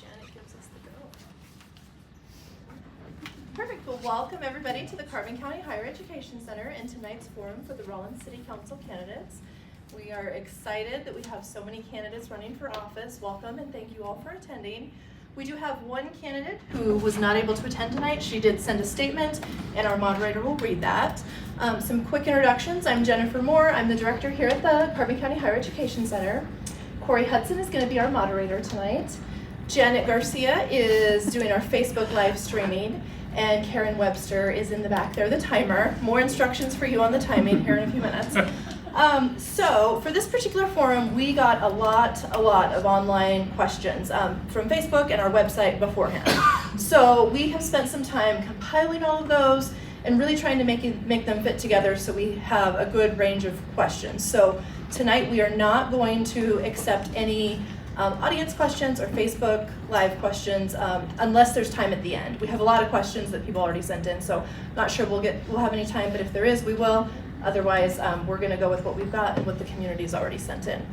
Janet gives us the go. Perfect. Well, welcome everybody to the Carbon County Higher Education Center and tonight's forum for the Rawlins City Council candidates. We are excited that we have so many candidates running for office. Welcome and thank you all for attending. We do have one candidate who was not able to attend tonight. She did send a statement and our moderator will read that. Some quick introductions. I'm Jennifer Moore. I'm the director here at the Carbon County Higher Education Center. Corey Hudson is going to be our moderator tonight. Janet Garcia is doing our Facebook live streaming, and Karen Webster is in the back there, the timer. More instructions for you on the timing here in a few minutes. So for this particular forum, we got a lot of online questions from Facebook and our website beforehand. So we have spent some time compiling all of those and really trying to make them fit together so we have a good range of questions. So tonight we are not going to accept any audience questions or Facebook live questions unless there's time at the end. We have a lot of questions that people already sent in, so not sure we'll have any time, but if there is, we will. Otherwise, we're going to go with what we've got and what the community's already sent in.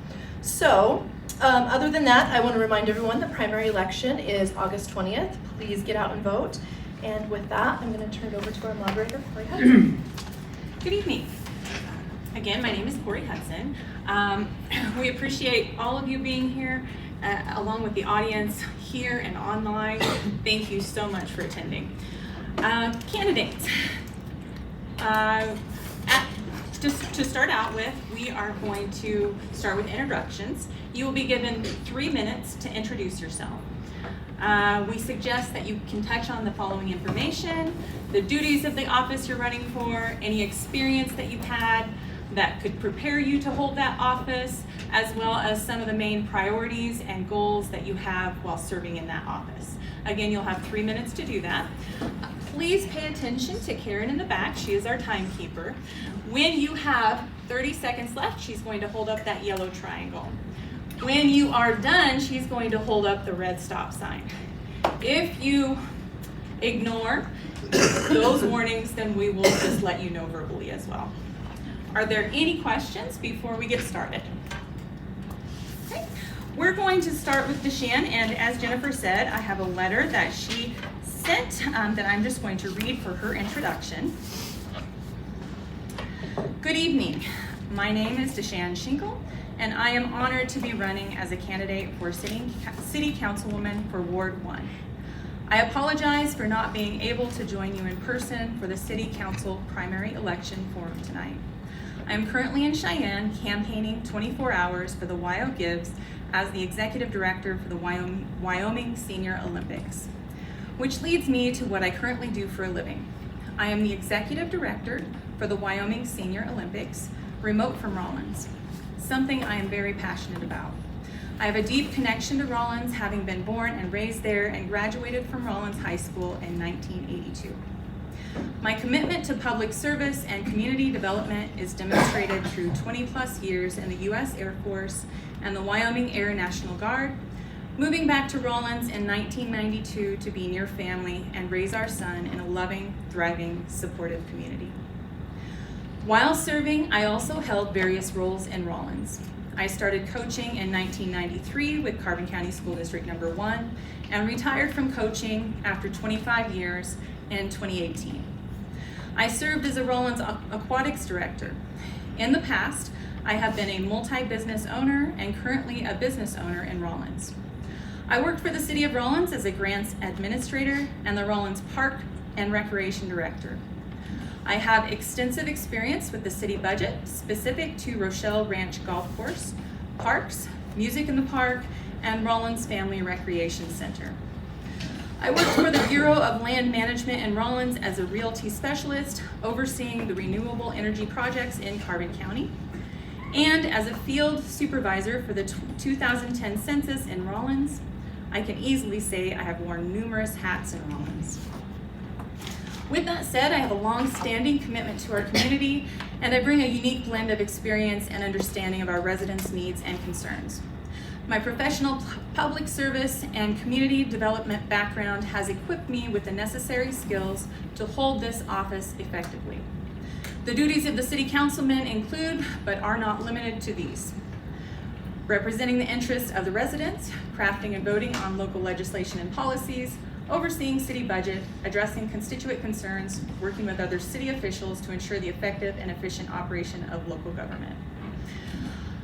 So, other than that, I want to remind everyone the primary election is August 20th. Please get out and vote. And with that, I'm going to turn it over to our moderator, Corey Hudson. Good evening. Again, my name is Corey Hudson. We appreciate all of you being here, along with the audience here and online. Thank you so much for attending. Candidates. Just to start out with, we are going to start with introductions. You will be given 3 minutes to introduce yourself. We suggest that you can touch on the following information: the duties of the office you're running for, any experience that you've had that could prepare you to hold that office, as well as some of the main priorities and goals that you have while serving in that office. Again, you'll have 3 minutes to do that. Please pay attention to Karen in the back. She is our timekeeper. When you have 30 seconds left, she's going to hold up that yellow triangle. When you are done, she's going to hold up the red stop sign. If you ignore those warnings, then we will just let you know verbally as well. Are there any questions before we get started? Okay. We're going to start with DeShann, and as Jennifer said, I have a letter that she sent that I'm just going to read for her introduction. Good evening. My name is DeShann Schinkel, and I am honored to be running as a candidate for City Councilwoman for Ward 1. I apologize for not being able to join you in person for the City Council primary election forum tonight. I am currently in Cheyenne campaigning 24 hours for the WYO Gives as the Executive Director for the Wyoming Senior Olympics, which leads me to what I currently do for a living. I am the Executive Director for the Wyoming Senior Olympics, remote from Rawlins, something I am very passionate about. I have a deep connection to Rawlins, having been born and raised there and graduated from Rawlins High School in 1982. My commitment to public service and community development is demonstrated through 20 plus years in the U.S. Air Force and the Wyoming Air National Guard, moving back to Rawlins in 1992 to be near family and raise our son in a loving, thriving, supportive community. While serving, I also held various roles in Rawlins. I started coaching in 1993 with Carbon County School District Number 1 and retired from coaching after 25 years in 2018. I served as a Rawlins Aquatics Director. In the past, I have been a multi-business owner and currently a business owner in Rawlins. I worked for the City of Rawlins as a grants administrator and the Rawlins Park and Recreation Director. I have extensive experience with the city budget specific to Rochelle Ranch Golf Course, parks, music in the park, and Rawlins Family Recreation Center. I worked for the Bureau of Land Management in Rawlins as a realty specialist, overseeing the renewable energy projects in Carbon County, and as a field supervisor for the 2010 census in Rawlins. I can easily say I have worn numerous hats in Rawlins. With that said, I have a long-standing commitment to our community, and I bring a unique blend of experience and understanding of our residents' needs and concerns. My professional public service and community development background has equipped me with the necessary skills to hold this office effectively. The duties of the city councilman include, but are not limited to these: representing the interests of the residents, crafting and voting on local legislation and policies, overseeing city budget, addressing constituent concerns, working with other city officials to ensure the effective and efficient operation of local government.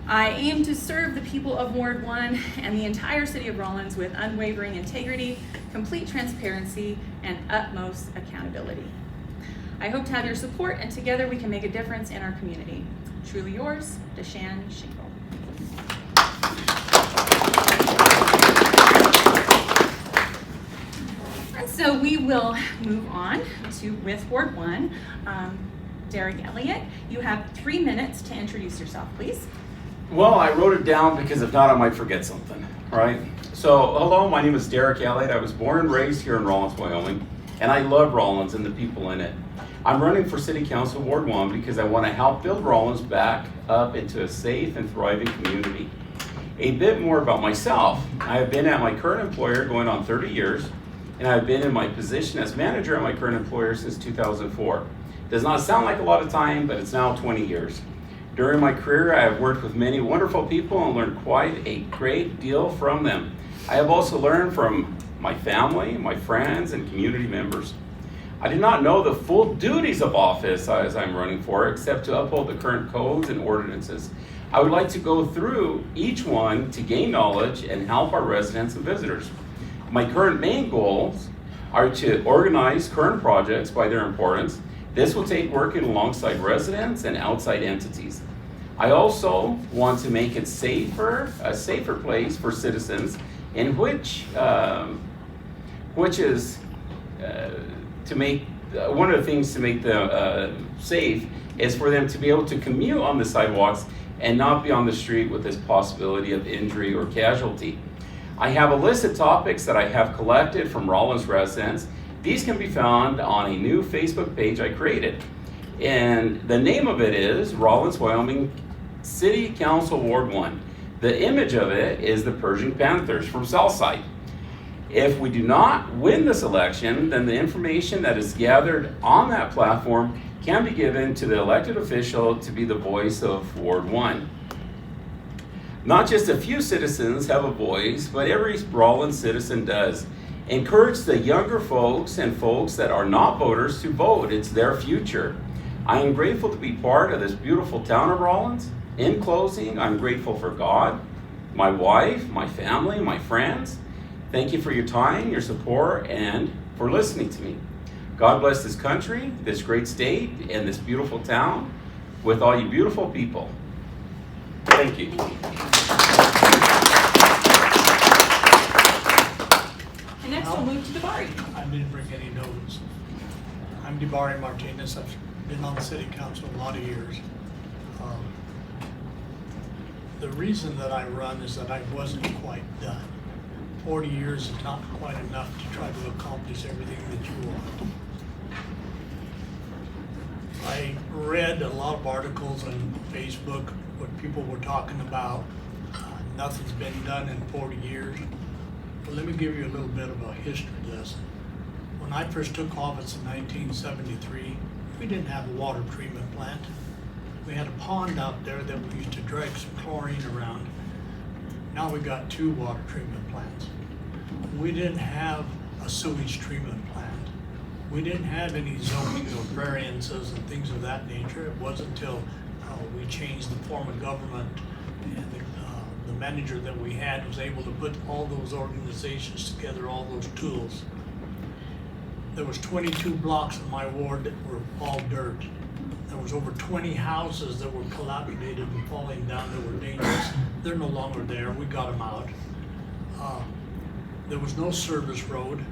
I aim to serve the people of Ward 1 and the entire city of Rawlins with unwavering integrity, complete transparency, and utmost accountability. I hope to have your support, and together we can make a difference in our community. Truly yours, DeShan Shingle. And so we will move on with Ward 1. Derek Elliott, you have 3 minutes to introduce yourself, please. Well, I wrote it down because if not, I might forget something, right? So, hello, my name is Derek Elliott. I was born and raised here in Rawlins, Wyoming, and I love Rawlins and the people in it. I'm running for City Council Ward 1 because I want to help build Rawlins back up into a safe and thriving community. A bit more about myself. I have been at my current employer going on 30 years, and I've been in my position as manager at my current employer since 2004. Does not sound like a lot of time, but it's now 20 years. During my career, I have worked with many wonderful people and learned quite a great deal from them. I have also learned from my family, my friends, and community members. I do not know the full duties of office as I'm running for, except to uphold the current codes and ordinances. I would like to go through each one to gain knowledge and help our residents and visitors. My current main goals are to organize current projects by their importance. This will take working alongside residents and outside entities. I also want to make it a safer place for citizens, in which is to make one of the things to make them safe is for them to be able to commute on the sidewalks and not be on the street with this possibility of injury or casualty. I have a list of topics that I have collected from Rawlins residents. These can be found on a new Facebook page I created. And the name of it is Rawlins, Wyoming City Council Ward 1. The image of it is the Persian Panthers from Southside. If we do not win this election, then the information that is gathered on that platform can be given to the elected official to be the voice of Ward 1. Not just a few citizens have a voice, but every Rawlins citizen does. Encourage the younger folks and folks that are not voters to vote. It's their future. I am grateful to be part of this beautiful town of Rawlins. In closing, I'm grateful for God, my wife, my family, my friends. Thank you for your time, your support, and for listening to me. God bless this country, this great state, and this beautiful town with all you beautiful people. Thank you. And next we'll move to Debari. I didn't bring any notes. I'm Debari Martinez. I've been on the city council a lot of years. The reason that I run is that I wasn't quite done. 40 years is not quite enough to try to accomplish everything that you want. I read a lot of articles on Facebook, what people were talking about. Nothing's been done in 40 years. Well, let me give you a little bit of a history lesson. When I first took office in 1973, we didn't have a water treatment plant. We had a pond out there that we used to drag some chlorine around. Now we got 2 water treatment plants. We didn't have a sewage treatment plant. We didn't have any zoning or variances and things of that nature. It wasn't until we changed the form of government and the manager that we had was able to put all those organizations together, all those tools. There was 22 blocks in my ward that were all dirt. There was over 20 houses that were collaborated and falling down that were dangerous. They're no longer there. We got them out. There was no service road.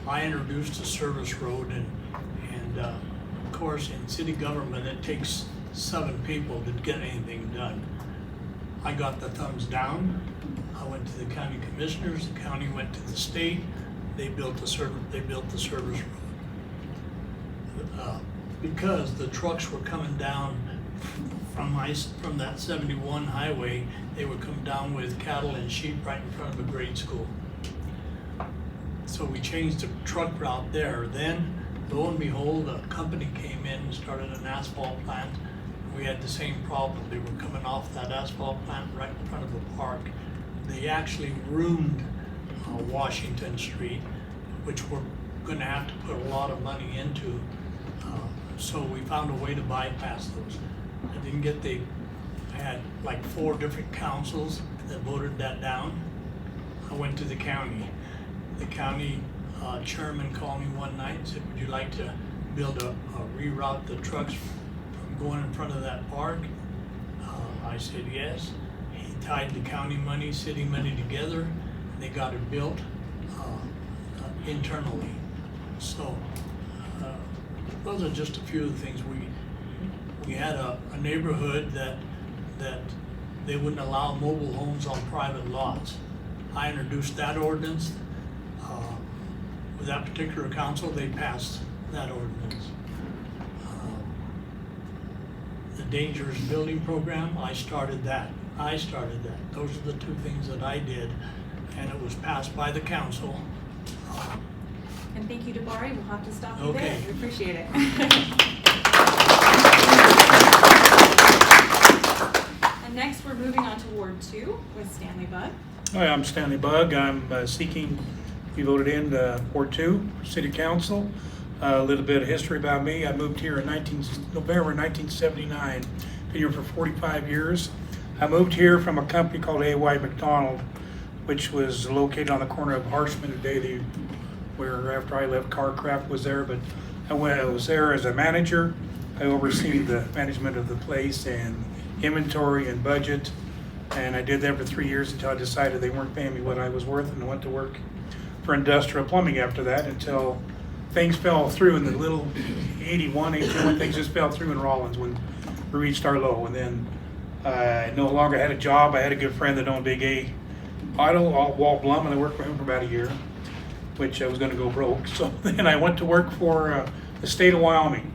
I introduced a service road, and of course in city government it takes 7 people to get anything done. I got the thumbs down. I went to the county commissioners. The county went to the state. They built the service road. Because the trucks were coming down from that 71 highway, they would come down with cattle and sheep right in front of a grade school. So we changed the truck route there. Then, lo and behold, a company came in and started an asphalt plant we had the same problem. They were coming off that asphalt plant right in front of the park. They actually ruined Washington Street, which we're gonna have to put a lot of money into. So we found a way to bypass those. I didn't get I had like 4 different councils that voted that down. I went to the county. The county chairman called me one night and said, would you like to reroute the trucks from going in front of that park? I said yes. He tied the county money, city money together, and they got it built internally. So those are just a few of the things. We had a neighborhood that they wouldn't allow mobile homes on private lots. I introduced that ordinance. With that particular council, they passed that ordinance. The dangerous building program, I started that. Those are the 2 things that I did, and it was passed by the council. And thank you, Dabari. We'll have to stop you Okay. there. We appreciate it. And next, we're moving on to Ward 2 with Stanley Bugg. Hi, I'm Stanley Bugg. I'm seeking to be voted in Ward 2 City Council. A little bit of history about me. I moved here in November 1979. Been here for 45 years. I moved here from a company called A.Y. McDonald, which was located on the corner of Harshman and Daly, where after I left, Carcraft was there. But I was there as a manager. I oversee the management of the place and inventory and budget. And I did that for 3 years until I decided they weren't paying me what I was worth, and I went to work for industrial plumbing after that until things fell through in the little 81, things just fell through in Rawlins when we reached our low. And then I no longer had a job. I had a good friend that owned Big A Auto, Walt Blum, and I worked for him for about a year, which I was going to go broke. So then I went to work for the state of Wyoming.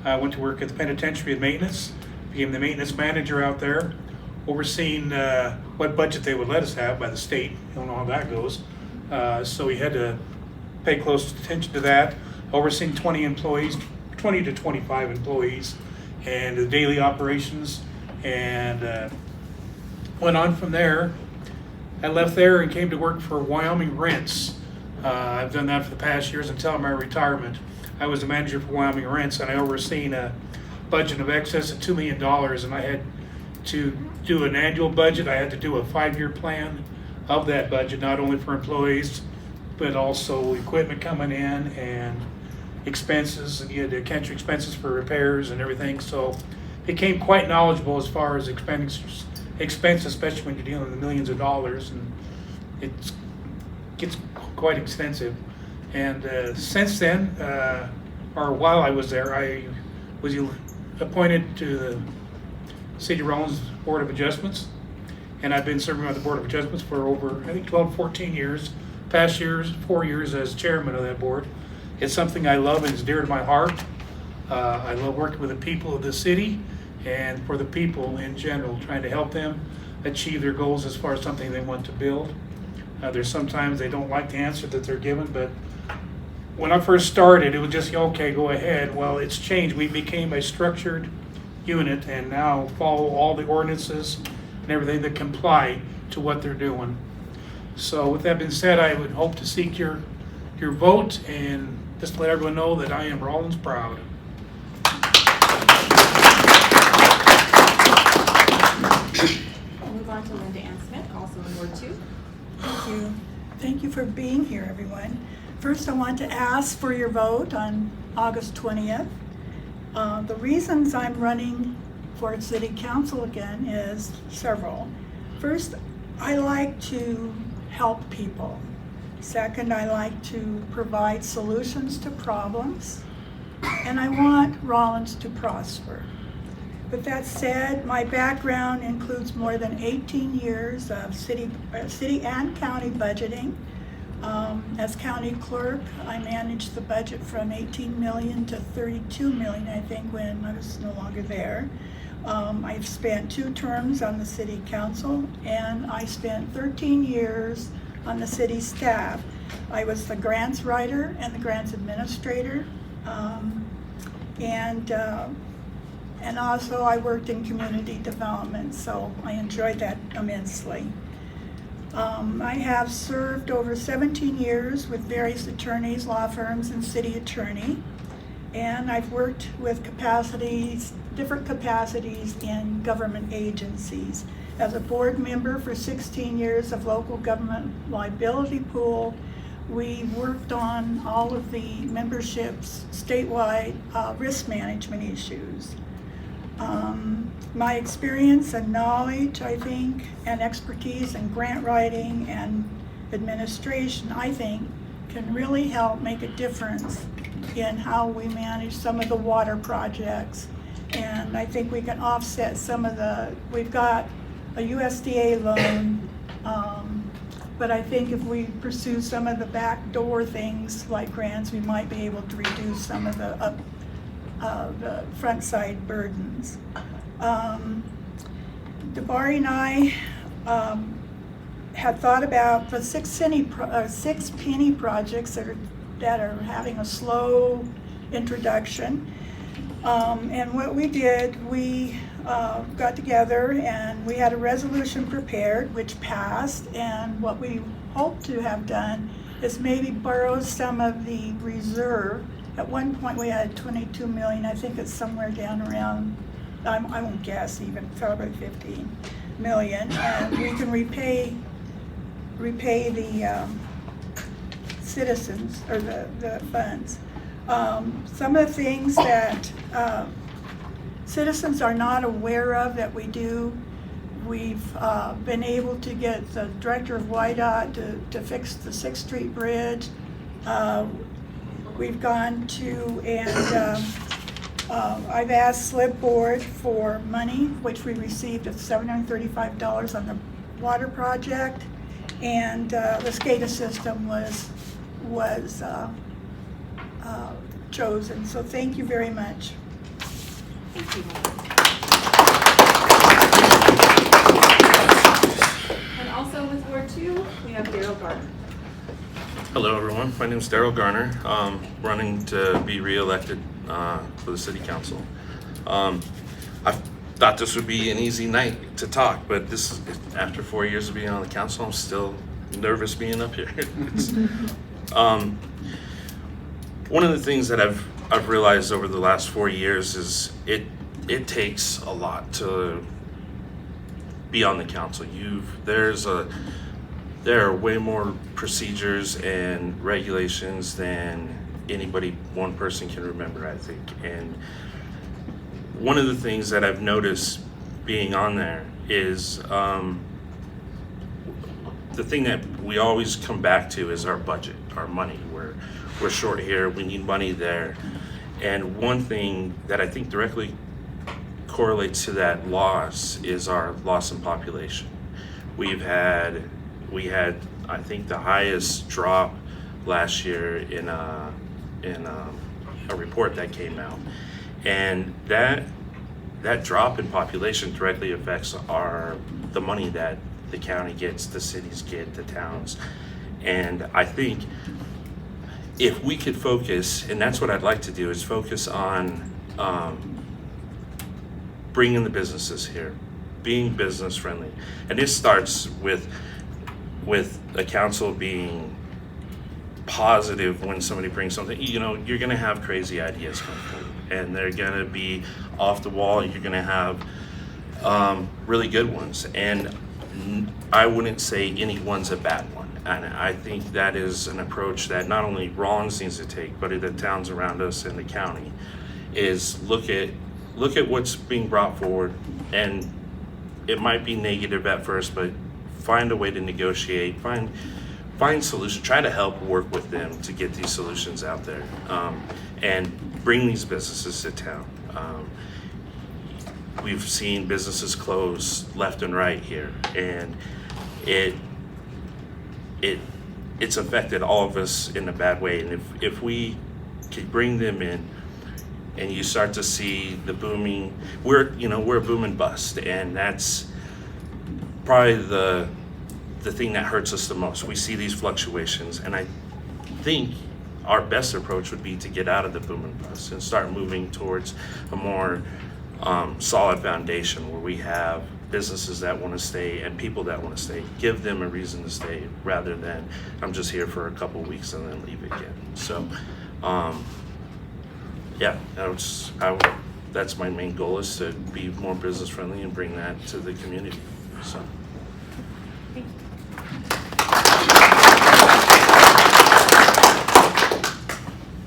I went to work at the penitentiary and maintenance, became the maintenance manager out there, overseeing what budget they would let us have by the state. You don't know how that goes. So we had to pay close attention to that, overseeing 20 to 25 employees, and the daily operations, and went on from there. I left there and came to work for Wyoming Rents. I've done that for the past years until my retirement. I was the manager for Wyoming Rents, and I overseen a budget of excess of $2 million, and I had to do an annual budget. I had to do a 5-year plan of that budget, not only for employees, but also equipment coming in and expenses, and you had to account your expenses for repairs and everything. So became quite knowledgeable as far as expenses, especially when you're dealing with millions of dollars, and it gets quite extensive. And since then, or while I was there, I was appointed to the City of Rawlins Board of Adjustments, and I've been serving on the Board of Adjustments for over, I think, 12, 14 years. Past years, 4 years as chairman of that board. It's something I love and is dear to my heart. I love working with the people of the city and for the people in general, trying to help them achieve their goals as far as something they want to build. There's sometimes they don't like the answer that they're given, but when I first started, it was just, okay, go ahead. Well, it's changed. We became a structured unit and now follow all the ordinances and everything that comply to what they're doing. So with that being said, I would hope to seek your vote and just let everyone know that I am Rawlins proud. We'll move on to Linda Ann Smith, also in Ward 2. Thank you. Thank you for being here, everyone. First, I want to ask for your vote on August 20th. The reasons I'm running for City Council again is several. First, I like to help people. Second, I like to provide solutions to problems. And I want Rawlins to prosper. With that said, my background includes more than 18 years of city and county budgeting. As county clerk, I managed the budget from 18 million to 32 million, I think, when I was no longer there. I've spent 2 terms on the city council, and I spent 13 years on the city staff. I was the grants writer and the grants administrator. And also I worked in community development, so I enjoyed that immensely. I have served over 17 years with various attorneys, law firms, and city attorney. And I've worked with different capacities in government agencies. As a board member for 16 years of local government liability pool, we worked on all of the membership's statewide risk management issues. My experience and knowledge, I think, and expertise in grant writing and administration, I think, can really help make a difference in how we manage some of the water projects. And I think we can offset some of we've got a USDA loan, but I think if we pursue some of the backdoor things like grants, we might be able to reduce some of the front side burdens. DeBari and I had thought about the six penny projects that are having a slow introduction. And what we did, we got together and we had a resolution prepared which passed, and what we hope to have done is maybe borrow some of the reserve. At one point we had 22 million, I think it's somewhere down around, I won't guess even, probably 15 million, and we can repay the citizens, or the funds. Some of the things that citizens are not aware of that we do, we've been able to get the director of YDOT to fix the 6th Street Bridge. We've gone to and I've asked Slip Board for money, which we received at $735 on the water project, and the SCADA system was chosen. So thank you very much. Thank you. And also with Ward 2, we have Daryl Garner. Hello everyone, my name is Daryl Garner, running to be re-elected for the City Council. I thought this would be an easy night to talk, but this, after 4 years of being on the council, I'm still nervous being up here. One of the things that I've realized over the last 4 years is it takes a lot to be on the council. There are way more procedures and regulations than one person can remember, I think. And one of the things that I've noticed being on there is the thing that we always come back to is our budget, our money. We're short here, we need money there. And one thing that I think directly correlates to that loss is our loss in population. We had, I think, the highest drop last year in a report that came out, and that drop in population directly affects the money that the county gets, the cities get, the towns. And I think if we could focus, and that's what I'd like to do, is focus on bringing the businesses here, being business friendly, and this starts with a council being positive when somebody brings something. You know, you're gonna have crazy ideas come through, and they're gonna be off the wall. You're gonna have really good ones, and I wouldn't say any one's a bad one. And I think that is an approach that not only Rawlins needs to take, but the towns around us in the county, is look at what's being brought forward, and it might be negative at first, but find a way to negotiate, find solutions, try to help work with them to get these solutions out there, and bring these businesses to town. We've seen businesses close left and right here, and it's affected all of us in a bad way. And if we could bring them in, and you start to see the booming, we're a boom and bust, and that's probably the thing that hurts us the most. We see these fluctuations, and I think our best approach would be to get out of the boom and bust and start moving towards a more solid foundation where we have businesses that want to stay and people that want to stay. Give them a reason to stay rather than I'm just here for a couple weeks and then leave again. So, yeah, that's my main goal, is to be more business friendly and bring that to the community. So.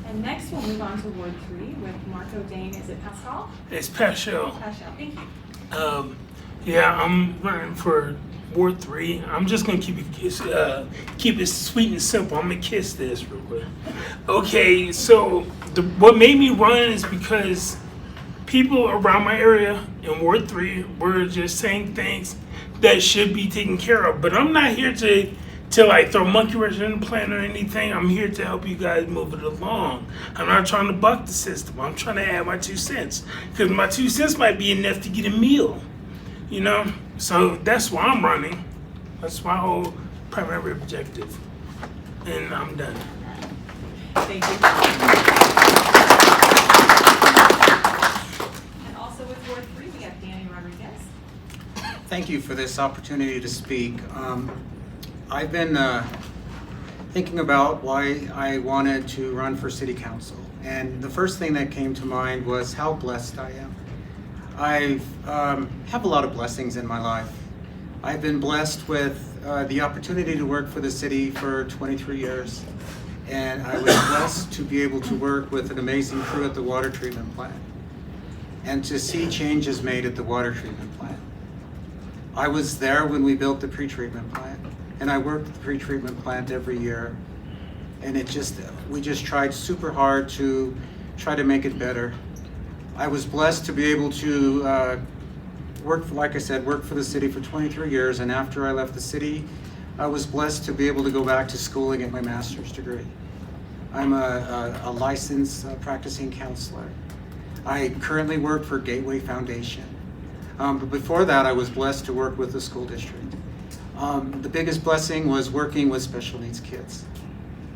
And next we'll move on to Ward 3 with Marco Dane. Is it Pascal? It's Pascal. Pascal, thank you. Yeah, I'm running for Ward 3. I'm just gonna keep it sweet and simple. I'm gonna kiss this real quick. Okay, so what made me run is because people around my area in Ward 3 were just saying things that should be taken care of. But I'm not here to like throw monkey wrench in the plan or anything. I'm here to help you guys move it along. I'm not trying to buck the system. I'm trying to add my 2 cents. Because my 2 cents might be enough to get a meal. You know? So that's why I'm running. That's my whole primary objective. And I'm done. Thank you. And also with Ward 3, we have Danny Rodriguez. Thank you for this opportunity to speak. I've been thinking about why I wanted to run for city council, and the first thing that came to mind was how blessed I am. I have a lot of blessings in my life. I've been blessed with the opportunity to work for the city for 23 years, and I was blessed to be able to work with an amazing crew at the water treatment plant and to see changes made at the water treatment plant. I was there when we built the pretreatment plant, and I worked at the pretreatment plant every year, and we just tried super hard to try to make it better. I was blessed to be able to work for the city for 23 years, and after I left the city, I was blessed to be able to go back to school and get my master's degree. I'm a licensed practicing counselor. I currently work for Gateway Foundation. But before that, I was blessed to work with the school district. The biggest blessing was working with special needs kids.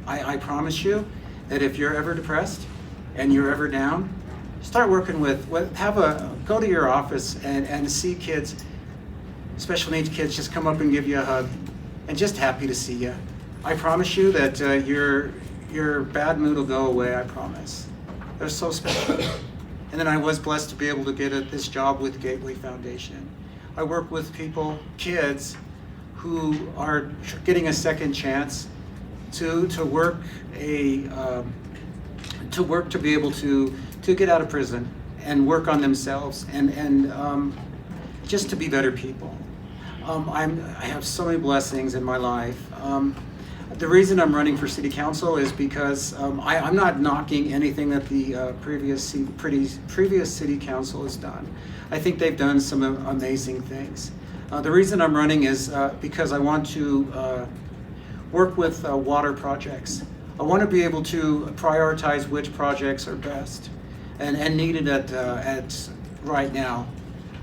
I promise you that if you're ever depressed and you're ever down, start working go to your office and see kids, special needs kids, just come up and give you a hug and just happy to see you. I promise you that your bad mood will go away, I promise. They're so special. And then I was blessed to be able to get this job with Gateway Foundation. I work with kids who are getting a second chance to work to be able to get out of prison and work on themselves and just to be better people. I have so many blessings in my life. The reason I'm running for city council is because I'm not knocking anything that the previous city council has done. I think they've done some amazing things. The reason I'm running is because I want to work with water projects. I want to be able to prioritize which projects are best and needed at right now.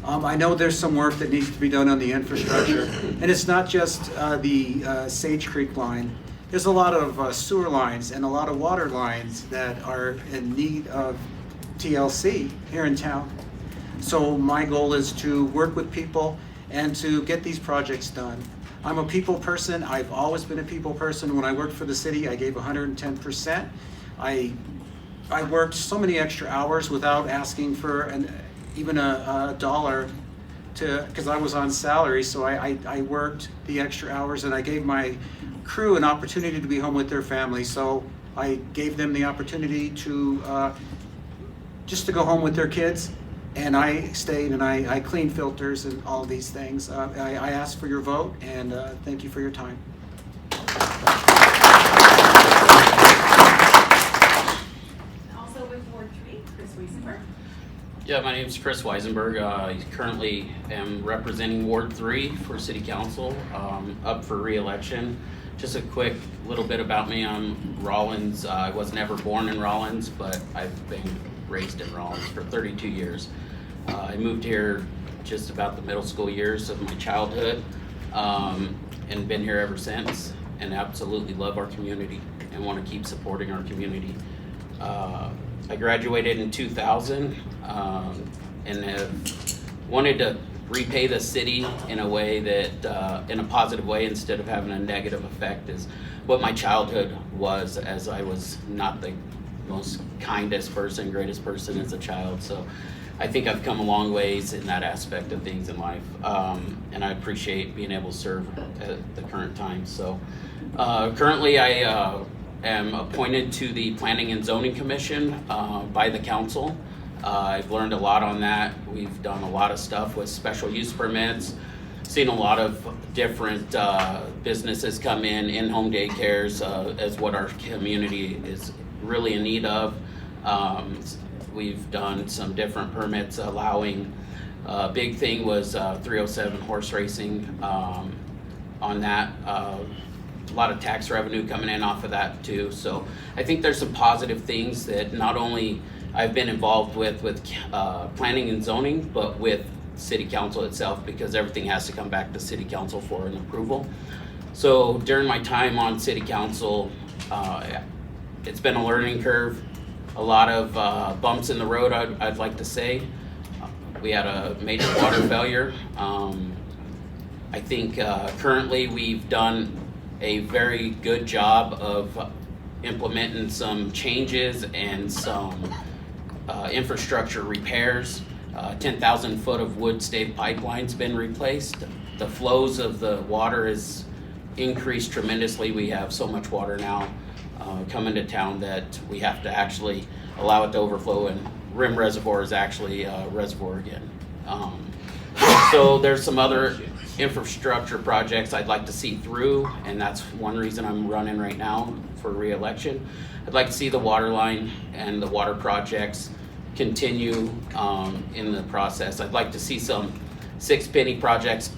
I know there's some work that needs to be done on the infrastructure, and it's not just the Sage Creek line. There's a lot of sewer lines and a lot of water lines that are in need of TLC here in town. So my goal is to work with people and to get these projects done. I'm a people person. I've always been a people person. When I worked for the city, I gave 110%. I worked so many extra hours without asking for even a dollar because I was on salary, so I worked the extra hours and I gave my crew an opportunity to be home with their family. So I gave them the opportunity to just to go home with their kids, and I stayed and I cleaned filters and all these things. I asked for your vote, and thank you for your time. Also with Ward 3, Chris Weisenberg. Yeah, my name is Chris Weisenberg. I currently am representing Ward 3 for City Council, up for re-election. Just a quick little bit about me. I'm Rawlins. I was never born in Rawlins, but I've been raised in Rawlins for 32 years. I moved here just about the middle school years of my childhood, and been here ever since, and absolutely love our community and want to keep supporting our community. I graduated in 2000, and have wanted to repay the city in a way that, in a positive way, instead of having a negative effect, is what my childhood was, as I was not the most kindest person, greatest person as a child. So I think I've come a long ways in that aspect of things in life, and I appreciate being able to serve at the current time. So currently I am appointed to the Planning and Zoning Commission by the council. I've learned a lot on that. We've done a lot of stuff with special use permits, seen a lot of different businesses come in-home daycares, as what our community is really in need of. We've done some different permits allowing, big thing was 307 horse racing on that. A lot of tax revenue coming in off of that too. So I think there's some positive things that not only I've been involved with planning and zoning, but with city council itself, because everything has to come back to city council for an approval. So during my time on city council, it's been a learning curve, a lot of bumps in the road, I'd like to say. We had a major water failure. I think currently we've done a very good job of implementing some changes and some infrastructure repairs. 10,000 foot of wood stave pipeline's been replaced. The flows of the water has increased tremendously. We have so much water now coming to town that we have to actually allow it to overflow, and Rim Reservoir is actually a reservoir again. So there's some other infrastructure projects I'd like to see through, and that's one reason I'm running right now for re-election. I'd like to see the water line and the water projects continue in the process. I'd like to see some 6-penny projects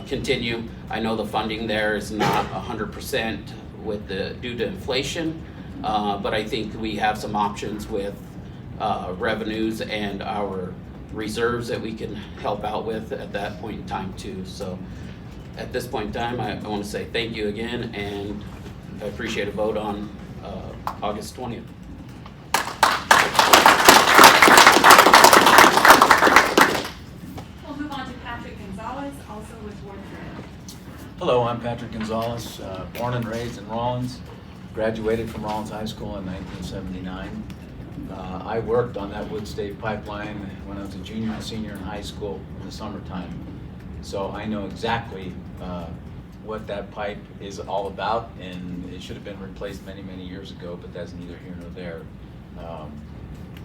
continue. I know the funding there is not 100% due to inflation, but I think we have some options with revenues and our reserves that we can help out with at that point in time too. So at this point in time, I want to say thank you again, and I appreciate a vote on August 20th. We'll move on to Patrick Gonzalez, also with Ward 3. Hello, I'm Patrick Gonzalez, born and raised in Rawlins, graduated from Rawlins High School in 1979. I worked on that wood stave pipeline when I was a junior and senior in high school in the summertime. So I know exactly what that pipe is all about, and it should have been replaced many, many years ago, but that's neither here nor there.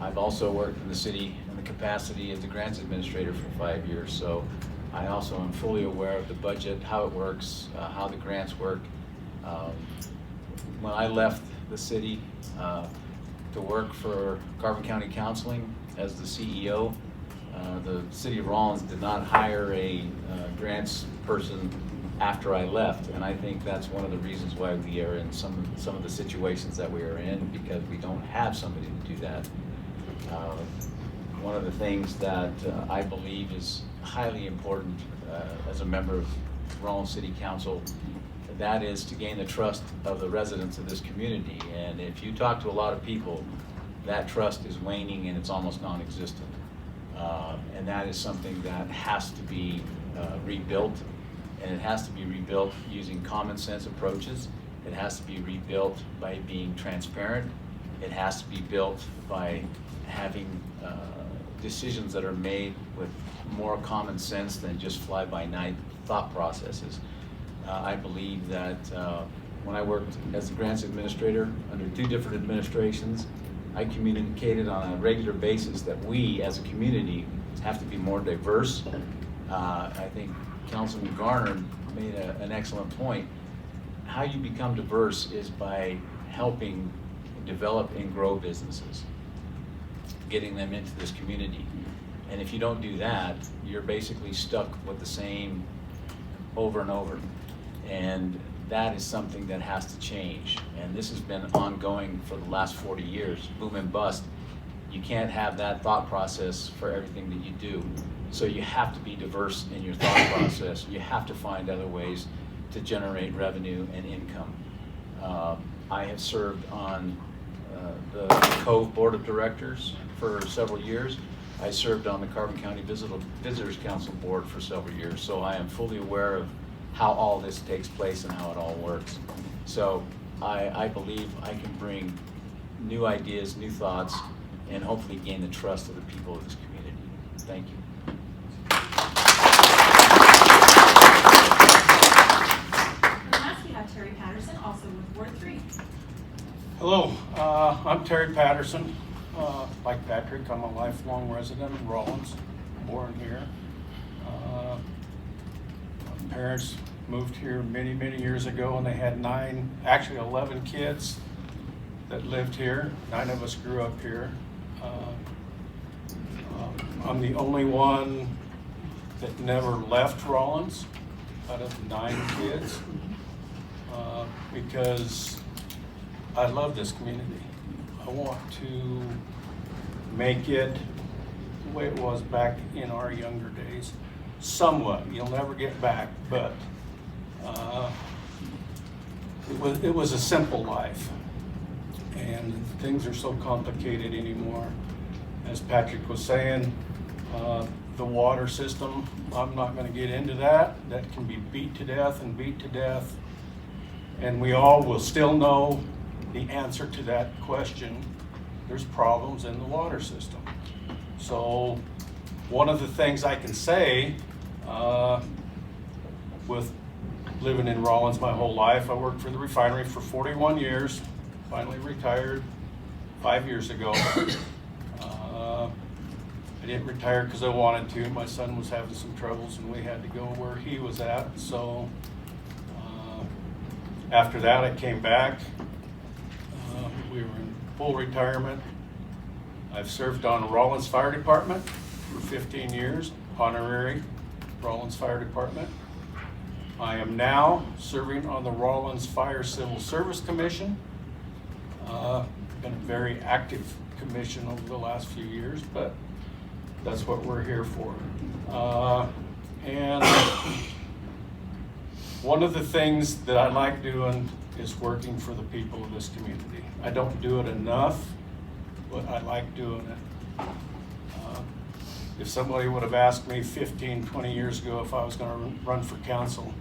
I've also worked in the city in the capacity as the grants administrator for 5 years, so I also am fully aware of the budget, how it works, how the grants work. When I left the city to work for Carbon County Counseling as the CEO, the city of Rawlins did not hire a grants person after I left, and I think that's one of the reasons why we are in some of the situations that we are in, because we don't have somebody to do that. One of the things that I believe is highly important as a member of Rawlins City Council, that is to gain the trust of the residents of this community. And if you talk to a lot of people, that trust is waning and it's almost non-existent. And that is something that has to be rebuilt, and it has to be rebuilt using common sense approaches. It has to be rebuilt by being transparent. It has to be built by having decisions that are made with more common sense than just fly-by-night thought processes. I believe that when I worked as the grants administrator under 2 different administrations, I communicated on a regular basis that we as a community have to be more diverse. I think Councilman Garner made an excellent point. How you become diverse is by helping develop and grow businesses, getting them into this community. And if you don't do that, you're basically stuck with the same over and over. And that is something that has to change. And this has been ongoing for the last 40 years, boom and bust. You can't have that thought process for everything that you do. So you have to be diverse in your thought process. You have to find other ways to generate revenue and income. I have served on the Cove Board of Directors for several years. I served on the Carbon County Visitors Council Board for several years, so I am fully aware of how all this takes place and how it all works. So I believe I can bring new ideas, new thoughts, and hopefully gain the trust of the people of this community. Thank you. And last we have Terry Patterson, also with Ward 3. Hello, I'm Terry Patterson. Like Patrick, I'm a lifelong resident of Rawlins, born here. My parents moved here many, many years ago, and they had 11 kids that lived here. 9 of us grew up here. I'm the only one that never left Rawlins out of the 9 kids because I love this community. I want to make it the way it was back in our younger days. Somewhat, you'll never get back, but it was a simple life, and things are so complicated anymore. As Patrick was saying, the water system, I'm not going to get into that. That can be beat to death and beat to death, and we all will still know the answer to that question. There's problems in the water system. So one of the things I can say with living in Rawlins my whole life, I worked for the refinery for 41 years, finally retired 5 years ago. I didn't retire because I wanted to. My son was having some troubles and we had to go where he was at. So after that I came back. We were in full retirement. I've served on Rawlins Fire Department for 15 years, honorary Rawlins Fire Department. I am now serving on the Rawlins Fire Civil Service Commission. Been a very active commission over the last few years, but that's what we're here for. And one of the things that I like doing is working for the people of this community. I don't do it enough, but I like doing it. If somebody would have asked me 15, 20 years ago if I was going to run for council,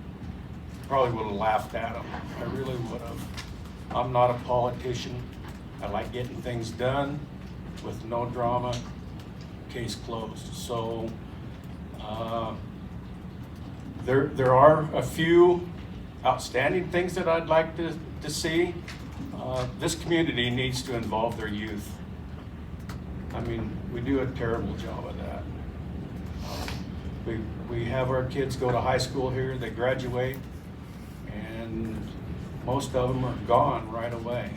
probably would have laughed at them. I really would have. I'm not a politician. I like getting things done with no drama, case closed. So there are a few outstanding things that I'd like to see. This community needs to involve their youth. I mean, we do a terrible job of that. We have our kids go to high school here, they graduate, and most of them are gone right away.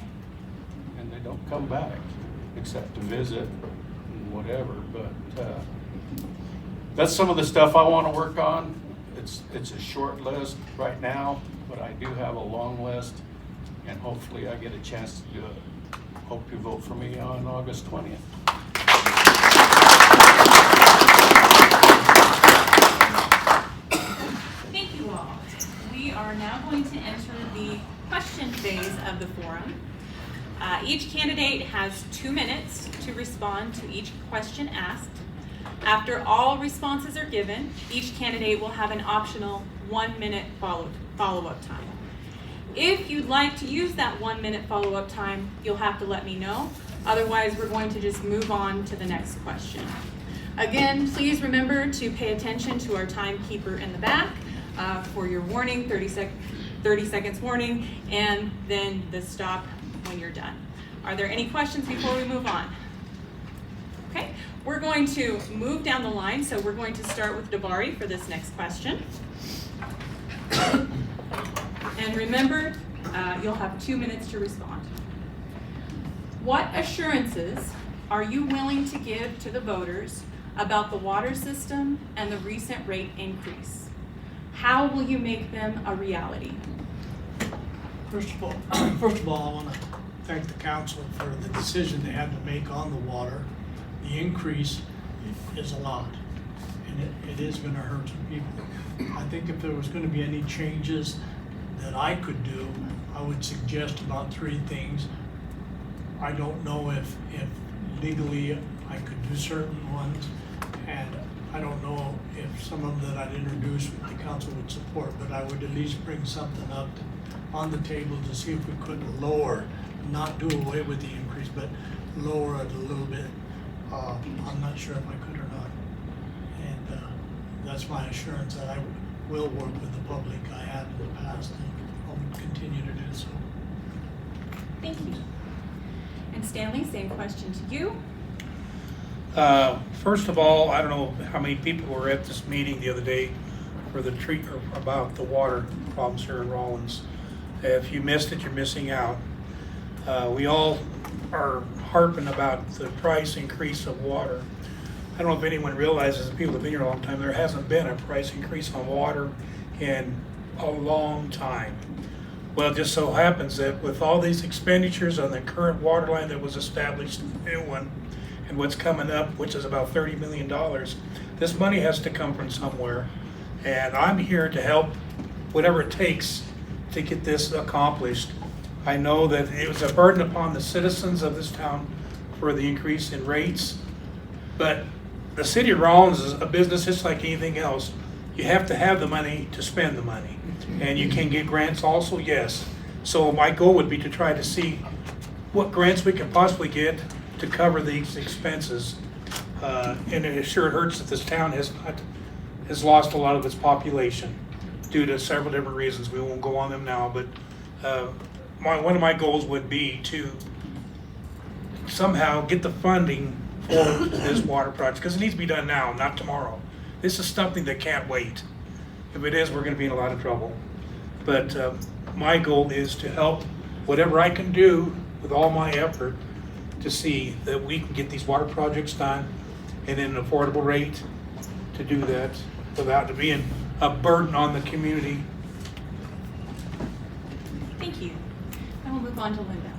And they don't come back, except to visit and whatever. But that's some of the stuff I want to work on. It's a short list right now, but I do have a long list, and hopefully I get a chance to do it. Hope you vote for me on August 20th. Thank you all. We are now going to enter the question phase of the forum. Each candidate has 2 minutes to respond to each question asked. After all responses are given, each candidate will have an optional 1-minute follow-up time. If you'd like to use that 1-minute follow-up time, you'll have to let me know. Otherwise, we're going to just move on to the next question. Again, please remember to pay attention to our timekeeper in the back for your warning, 30 seconds warning, and then the stop when you're done. Are there any questions before we move on? Okay, we're going to move down the line, so we're going to start with Davari for this next question. And remember, you'll have 2 minutes to respond. What assurances are you willing to give to the voters about the water system and the recent rate increase? How will you make them a reality? First of all, I want to thank the council for the decision they had to make on the water. The increase is a lot, and it is going to hurt some people. I think if there was going to be any changes that I could do, I would suggest about 3 things. I don't know if legally I could do certain ones, and I don't know if some of them that I'd introduce the council would support, but I would at least bring something up on the table to see if we could lower, not do away with the increase, but lower it a little bit. I'm not sure if I could or not. And that's my assurance that I will work with the public. I have in the past, and I'll continue to do so. Thank you. And Stanley, same question to you. First of all, I don't know how many people were at this meeting the other day for the about the water problems here in Rawlins. If you missed it, you're missing out. We all are harping about the price increase of water. I don't know if anyone realizes, the people that have been here a long time, there hasn't been a price increase on water in a long time. Well, it just so happens that with all these expenditures on the current water line that was established, the new one, and what's coming up, which is about $30 million, this money has to come from somewhere. And I'm here to help whatever it takes to get this accomplished. I know that it was a burden upon the citizens of this town for the increase in rates, but the city of Rawlins is a business just like anything else. You have to have the money to spend the money. And you can get grants also, yes. So my goal would be to try to see what grants we can possibly get to cover these expenses. And it sure hurts that this town has lost a lot of its population due to several different reasons. We won't go on them now, but one of my goals would be to somehow get the funding for this water project, because it needs to be done now, not tomorrow. This is something that can't wait. If it is, we're going to be in a lot of trouble. But my goal is to help whatever I can do with all my effort to see that we can get these water projects done at an affordable rate, to do that without it being a burden on the community. Thank you. And we'll move on to Linda.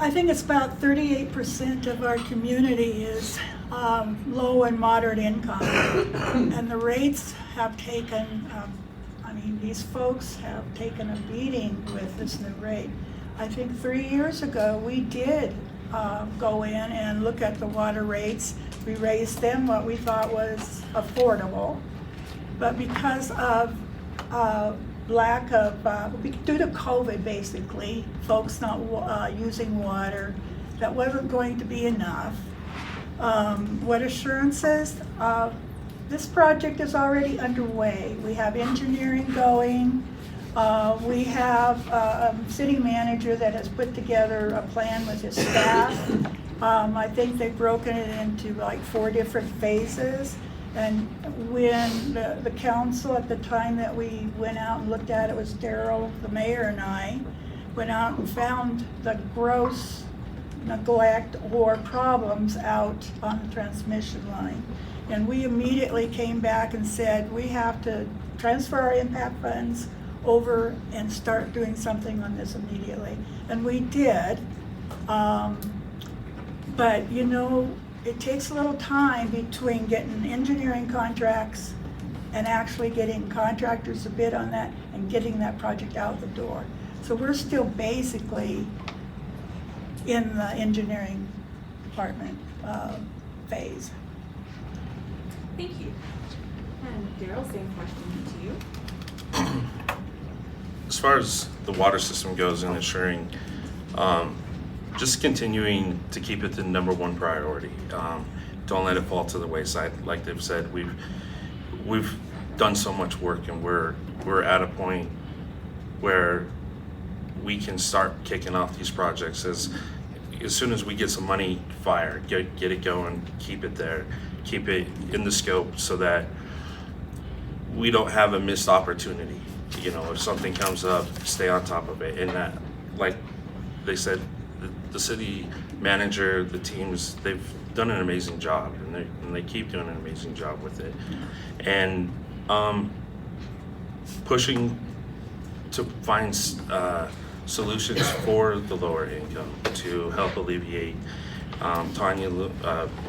I think it's about 38% of our community is low and moderate income. And the rates have taken, these folks have taken a beating with this new rate. I think 3 years ago, we did go in and look at the water rates. We raised them what we thought was affordable. But because of lack of, due to COVID basically, folks not using water, that wasn't going to be enough. What assurances? This project is already underway. We have engineering going. We have a city manager that has put together a plan with his staff. I think they've broken it into like 4 different phases. And when the council at the time that we went out and looked at it, was Daryl, the mayor, and I went out and found the gross neglect or problems out on the transmission line. And we immediately came back and said, we have to transfer our impact funds over and start doing something on this immediately. And we did. But you know, it takes a little time between getting engineering contracts and actually getting contractors to bid on that and getting that project out the door. So we're still basically in the engineering department phase. Thank you. And Daryl, same question to you. As far as the water system goes and ensuring, just continuing to keep it the #1 priority. Don't let it fall to the wayside. Like they've said, we've done so much work, and we're at a point where we can start kicking off these projects as soon as we get some money fired, get it going, keep it there, keep it in the scope so that we don't have a missed opportunity. You know, if something comes up, stay on top of it. And that, like they said, the city manager, the teams, they've done an amazing job, and they keep doing an amazing job with it. And pushing to find solutions for the lower income to help alleviate.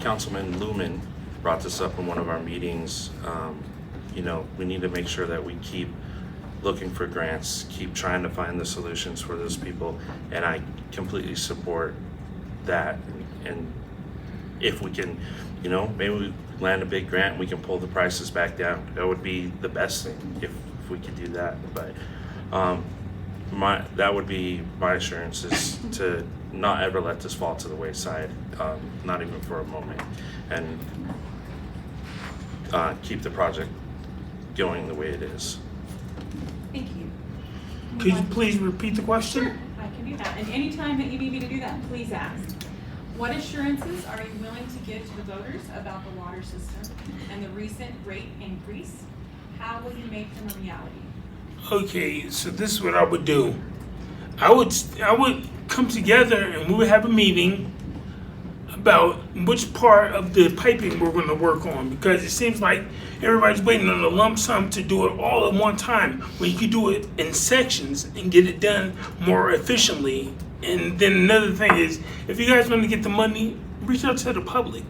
Councilman Lumen brought this up in one of our meetings. You know, we need to make sure that we keep looking for grants, keep trying to find the solutions for those people, and I completely support that. And if we can, maybe we land a big grant and we can pull the prices back down. That would be the best thing if we could do that. But that would be my assurance, is to not ever let this fall to the wayside, not even for a moment, and keep the project going the way it is. Thank you. Could you please repeat the question? Sure, I can do that. And anytime that you need me to do that, please ask. What assurances are you willing to give to the voters about the water system and the recent rate increase? How will you make them a reality? Okay, so this is what I would do. I would come together and we would have a meeting about which part of the piping we're going to work on, because it seems like everybody's waiting on a lump sum to do it all at one time, when you could do it in sections and get it done more efficiently. And then another thing is, if you guys want to get the money, reach out to the public.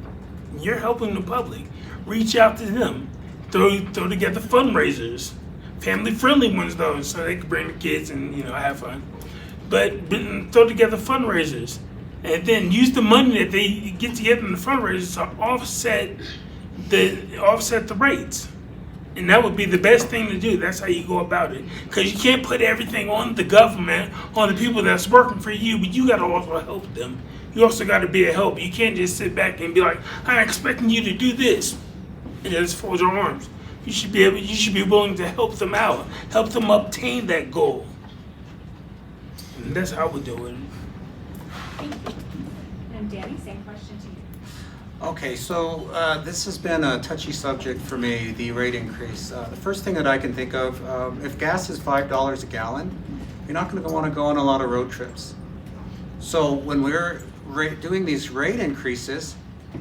You're helping the public. Reach out to them. Throw together fundraisers, family-friendly ones though, so they can bring the kids and have fun. But throw together fundraisers, and then use the money that they get together in the fundraisers to offset the rates. And that would be the best thing to do. That's how you go about it. Because you can't put everything on the government, on the people that's working for you, but you got to also help them. You also got to be a help. You can't just sit back and be like, I'm expecting you to do this, and just fold your arms. You should be willing to help them out, help them obtain that goal. And that's how we do it. Thank you. And Danny, same question to you. Okay, so this has been a touchy subject for me, the rate increase. The first thing that I can think of, if gas is $5 a gallon, you're not going to want to go on a lot of road trips. So when we're doing these rate increases,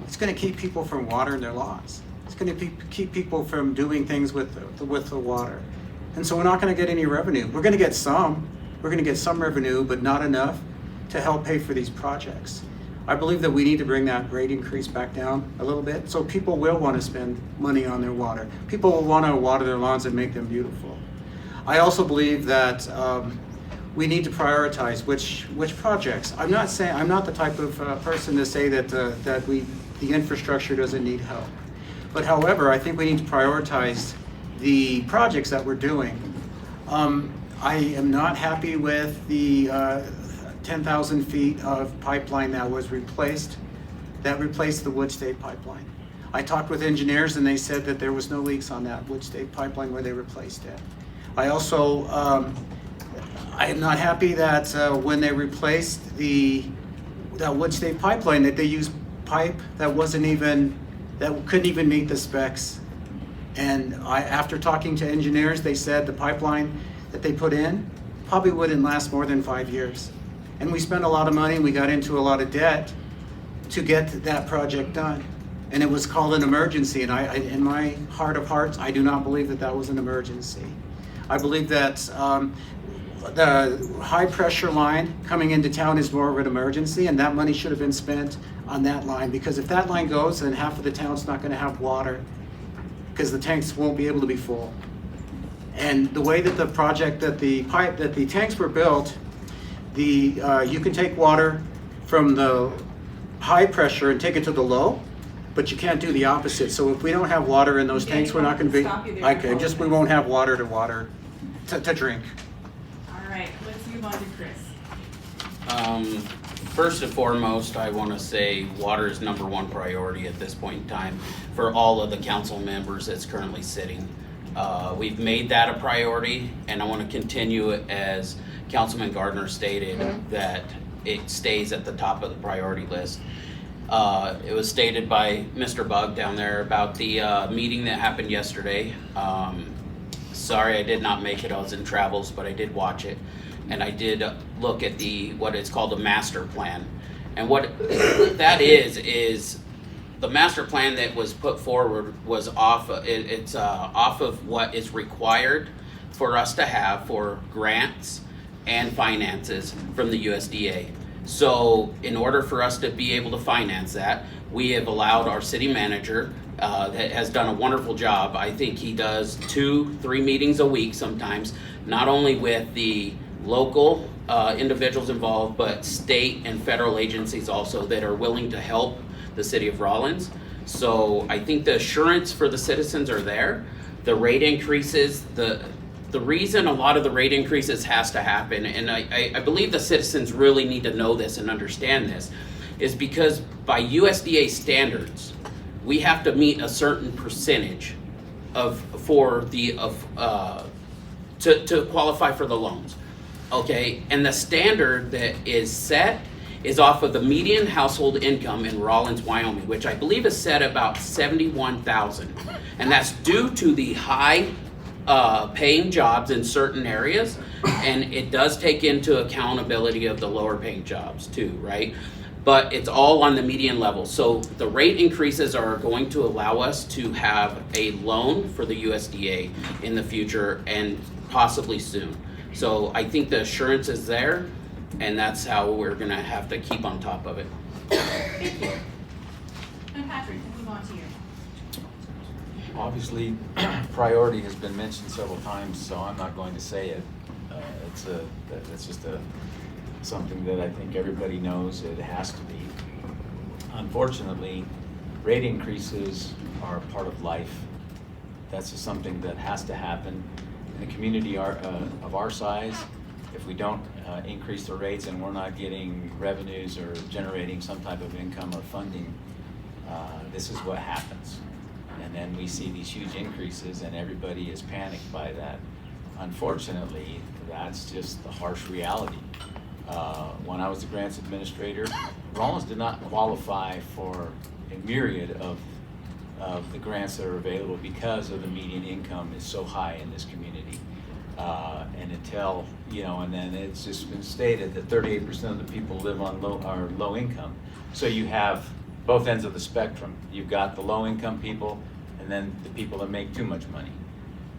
it's going to keep people from watering their lawns. It's going to keep people from doing things with the water. And so we're not going to get any revenue. We're going to get some. We're going to get some revenue, but not enough to help pay for these projects. I believe that we need to bring that rate increase back down a little bit, so people will want to spend money on their water. People will want to water their lawns and make them beautiful. I also believe that we need to prioritize which projects. I'm not the type of person to say that the infrastructure doesn't need help. But however, I think we need to prioritize the projects that we're doing. I am not happy with the 10,000 feet of pipeline that was replaced the Wood State pipeline. I talked with engineers and they said that there was no leaks on that Wood State pipeline where they replaced it. I also, I am not happy that when they replaced that Wood State pipeline, that they used pipe that couldn't even meet the specs. And after talking to engineers, they said the pipeline that they put in probably wouldn't last more than 5 years. And we spent a lot of money, we got into a lot of debt to get that project done. And it was called an emergency, and in my heart of hearts, I do not believe that was an emergency. I believe that the high pressure line coming into town is more of an emergency, and that money should have been spent on that line, because if that line goes, then half of the town's not gonna have water, because the tanks won't be able to be full. And the way that the tanks were built, you can take water from the high pressure and take it to the low, but you can't do the opposite. So if we don't have water in those tanks, we're not going to be. Okay, we won't have water to drink. All right, let's move on to Chris. First and foremost, I want to say water is #1 priority at this point in time for all of the council members that's currently sitting. We've made that a priority, and I want to continue it as Councilman Gardner stated, that it stays at the top of the priority list. It was stated by Mr. Bug down there about the meeting that happened yesterday. Sorry I did not make it, I was in travels, but I did watch it. And I did look at what is called a master plan. And what that is the master plan that was put forward was off of what is required for us to have for grants and finances from the USDA. So in order for us to be able to finance that, we have allowed our city manager that has done a wonderful job. I think he does 2-3 meetings a week sometimes, not only with the local individuals involved, but state and federal agencies also that are willing to help the city of Rawlins. So I think the assurance for the citizens are there. The rate increases, the reason a lot of the rate increases has to happen, and I believe the citizens really need to know this and understand this, is because by USDA standards, we have to meet a certain percentage to qualify for the loans. Okay, and the standard that is set is off of the median household income in Rawlins, Wyoming, which I believe is set about $71,000, and that's due to the high paying jobs in certain areas, and it does take into accountability of the lower paying jobs too, right? But it's all on the median level. So the rate increases are going to allow us to have a loan for the USDA in the future and possibly soon. So I think the assurance is there, and that's how we're gonna have to keep on top of it. Thank you. And Patrick, we'll move on to you. Obviously, priority has been mentioned several times, so I'm not going to say it. It's just something that I think everybody knows it has to be. Unfortunately, rate increases are part of life. That's just something that has to happen. In a community of our size, if we don't increase the rates and we're not getting revenues or generating some type of income or funding, this is what happens. And then we see these huge increases and everybody is panicked by that. Unfortunately, that's just the harsh reality. When I was the grants administrator, Rawlins did not qualify for a myriad of the grants that are available because of the median income is so high in this community. And until, and then it's just been stated that 38% of the people live on low income. So you have both ends of the spectrum. You've got the low income people and then the people that make too much money.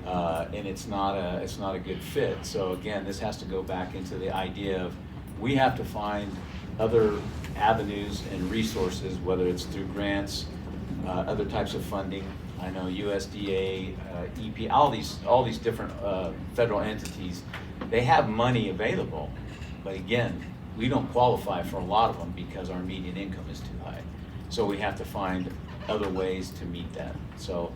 And it's not a good fit. So again, this has to go back into the idea of we have to find other avenues and resources, whether it's through grants, other types of funding. I know USDA, EP, all these different federal entities, they have money available, but again, we don't qualify for a lot of them because our median income is too high. So we have to find other ways to meet that. So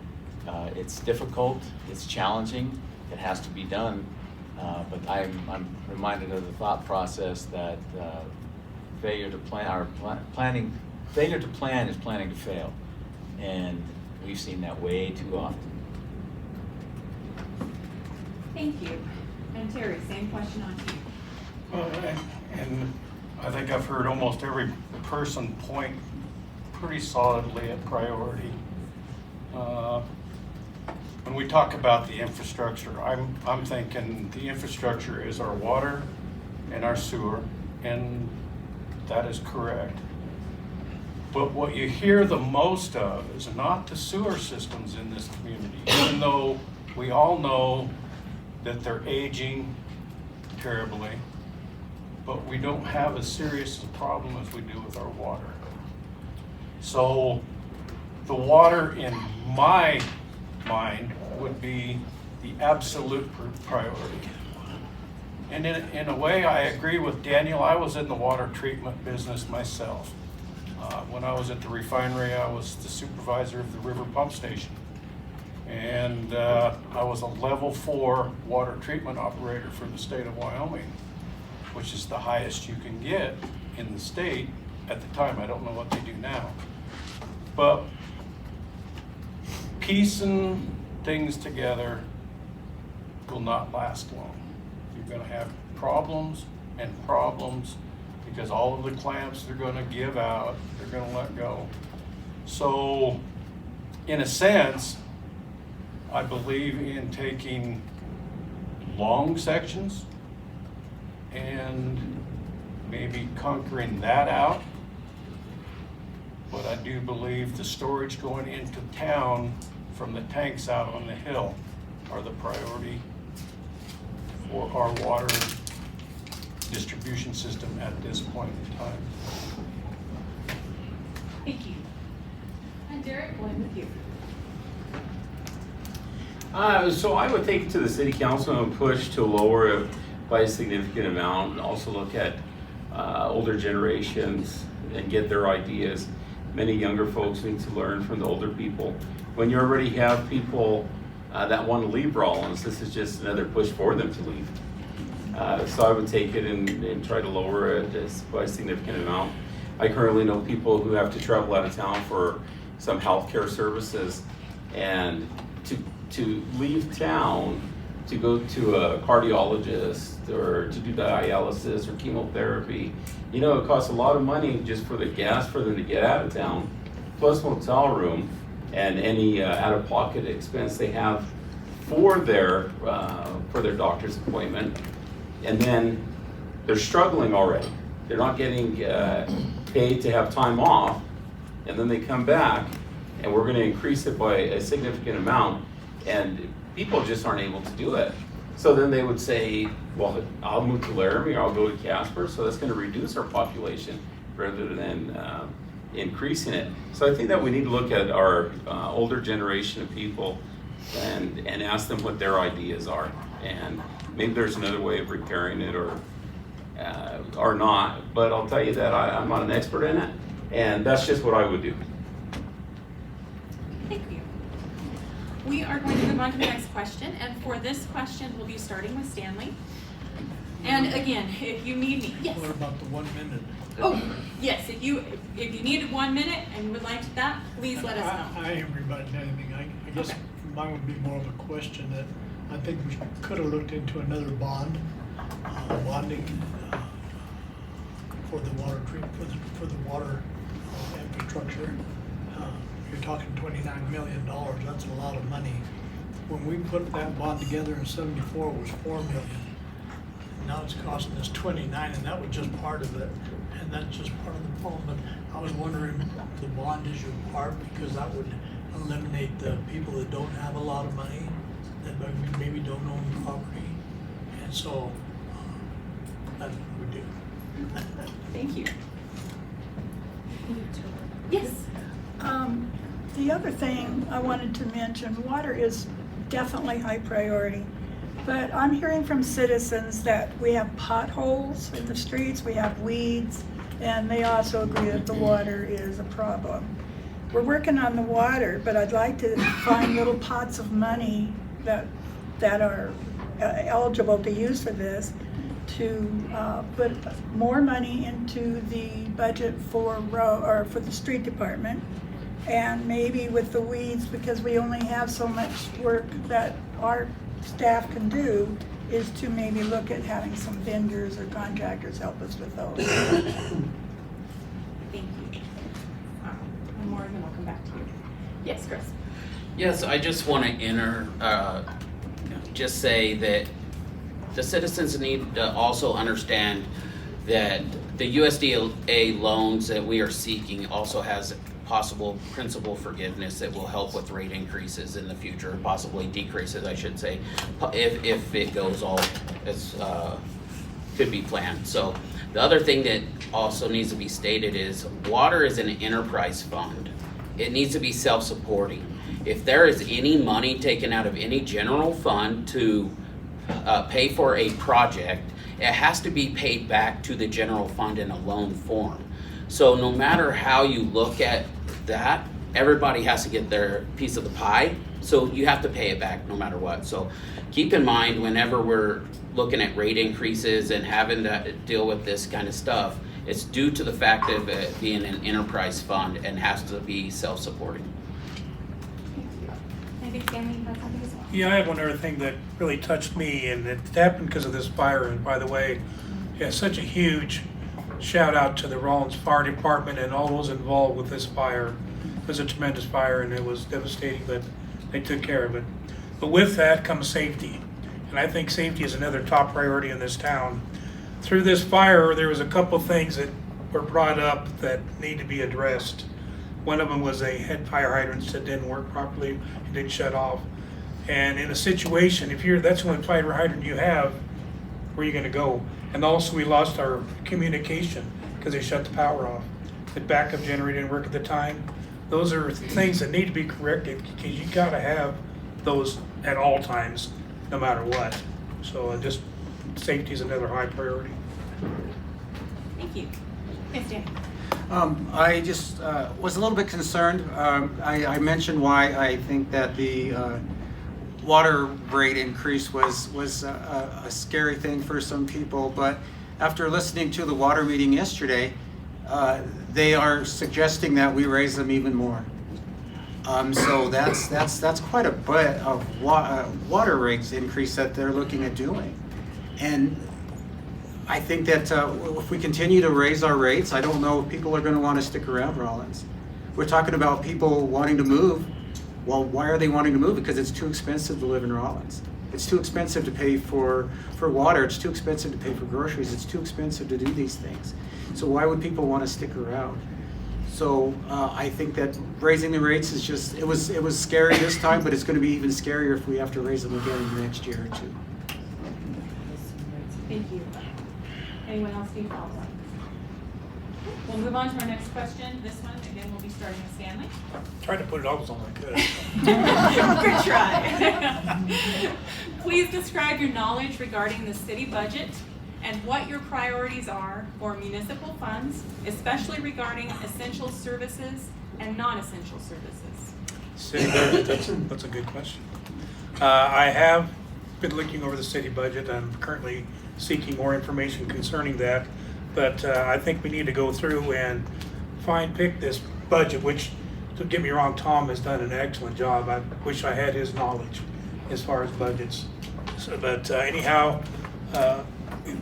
it's difficult, it's challenging, it has to be done, but I'm reminded of the thought process that failure to plan is planning to fail. And we've seen that way too often. Thank you. And Terry, same question on to you. Well, and I think I've heard almost every person point pretty solidly at priority. When we talk about the infrastructure, I'm thinking the infrastructure is our water and our sewer, and that is correct. But what you hear the most of is not the sewer systems in this community, even though we all know that they're aging terribly, but we don't have as serious a problem as we do with our water. So the water in my mind would be the absolute priority. And in a way, I agree with Daniel. I was in the water treatment business myself. When I was at the refinery, I was the supervisor of the river pump station. And I was a level 4 water treatment operator for the state of Wyoming, which is the highest you can get in the state at the time. I don't know what they do now. But piecing things together will not last long. You're going to have problems and problems, because all of the clamps they're going to give out, they're going to let go. So, in a sense, I believe in taking long sections and maybe conquering that out. But I do believe the storage going into town from the tanks out on the hill are the priority for our water distribution system at this point in time. Thank you. And Derek, going with you. So I would take it to the city council and push to lower it by a significant amount, and also look at older generations and get their ideas. many younger folks need to learn from the older people. When you already have people that want to leave Rawlins, this is just another push for them to leave. So I would take it and try to lower it by a significant amount. I currently know people who have to travel out of town for some healthcare services, and to leave town to go to a cardiologist or to do dialysis or chemotherapy, you know, it costs a lot of money just for the gas for them to get out of town, plus motel room and any out-of-pocket expense they have for their doctor's appointment. And then they're struggling already. They're not getting paid to have time off, and then they come back, and we're going to increase it by a significant amount, and people just aren't able to do it. So then they would say, well, I'll move to Laramie or I'll go to Casper, so that's going to reduce our population rather than increasing it. So I think that we need to look at our older generation of people and ask them what their ideas are. And maybe there's another way of repairing it or not, but I'll tell you that I'm not an expert in it, and that's just what I would do. Thank you. We are going to move on to the next question, and for this question, we'll be starting with Stanley. And again, if you need me, yes. What about the 1 minute? Oh, yes, if you needed 1 minute and would like that, please let us know. I ain't rebutting anything. I guess Okay. mine would be more of a question that I think we could have looked into another bond, bonding for the water treat, for the water infrastructure. You're talking $29 million, that's a lot of money. When we put that bond together in '74, it was $4 million. Now it's costing us 29, and that was just part of it, and that's just part of the problem. But I was wondering, the bond is your part, because that would eliminate the people that don't have a lot of money, that maybe don't own property, and so that's what we do. Thank you. Yes. The other thing I wanted to mention, water is definitely high priority. But I'm hearing from citizens that we have potholes in the streets, we have weeds, and they also agree that the water is a problem. We're working on the water, but I'd like to find little pots of money that are eligible to use for this, to put more money into the budget for the street department, and maybe with the weeds, because we only have so much work that our staff can do, is to maybe look at having some vendors or contractors help us with those. Thank you. One more, and then we'll come back to you. Yes, Chris. Yes, I just want to just say that the citizens need to also understand that the USDA loans that we are seeking also has possible principal forgiveness that will help with rate increases in the future, possibly decreases, I should say, if it goes all as could be planned. So the other thing that also needs to be stated is water is an enterprise fund. It needs to be self-supporting. If there is any money taken out of any general fund to pay for a project, it has to be paid back to the general fund in a loan form. So no matter how you look at that, everybody has to get their piece of the pie. So you have to pay it back no matter what. So keep in mind, whenever we're looking at rate increases and having to deal with this kind of stuff, it's due to the fact of it being an enterprise fund and has to be self-supporting. Maybe Stanley has something as well. Yeah, I have one other thing that really touched me, and it happened because of this fire. And by the way, yeah, such a huge shout out to the Rawlins Fire Department and all those involved with this fire. It was a tremendous fire and it was devastating, but they took care of it. But with that comes safety. And I think safety is another top priority in this town. Through this fire, there was a couple things that were brought up that need to be addressed. One of them was a head fire hydrant that didn't work properly, it didn't shut off. And in a situation, that's the only fire hydrant you have, where are you gonna go? And also we lost our communication because they shut the power off. The backup generator didn't work at the time. Those are things that need to be corrected, because you gotta have those at all times, no matter what. So just safety is another high priority. Thank you. Yes, Danny. I just was a little bit concerned. I mentioned why I think that the water rate increase was a scary thing for some people, but after listening to the water meeting yesterday, they are suggesting that we raise them even more. So that's quite a bit of water rates increase that they're looking at doing, and I think that if we continue to raise our rates, I don't know if people are going to want to stick around Rawlins. We're talking about people wanting to move. Well, why are they wanting to move? Because it's too expensive to live in Rawlins. It's too expensive to pay for water. It's too expensive to pay for groceries. It's too expensive to do these things. So why would people want to stick around? So I think that raising the rates is just, it was scary this time, but it's going to be even scarier if we have to raise them again in the next year or two. Thank you. Anyone else need follow-up? We'll move on to our next question. This one, again, we'll be starting with Stanley. Tried to put it off as long as I could. Good try. Please describe your knowledge regarding the city budget and what your priorities are for municipal funds, especially regarding essential services and non-essential services. City budget, that's a good question. I have been looking over the city budget. I'm currently seeking more information concerning that, but I think we need to go through and pick this budget, which, don't get me wrong, Tom has done an excellent job. I wish I had his knowledge as far as budgets. So, but anyhow,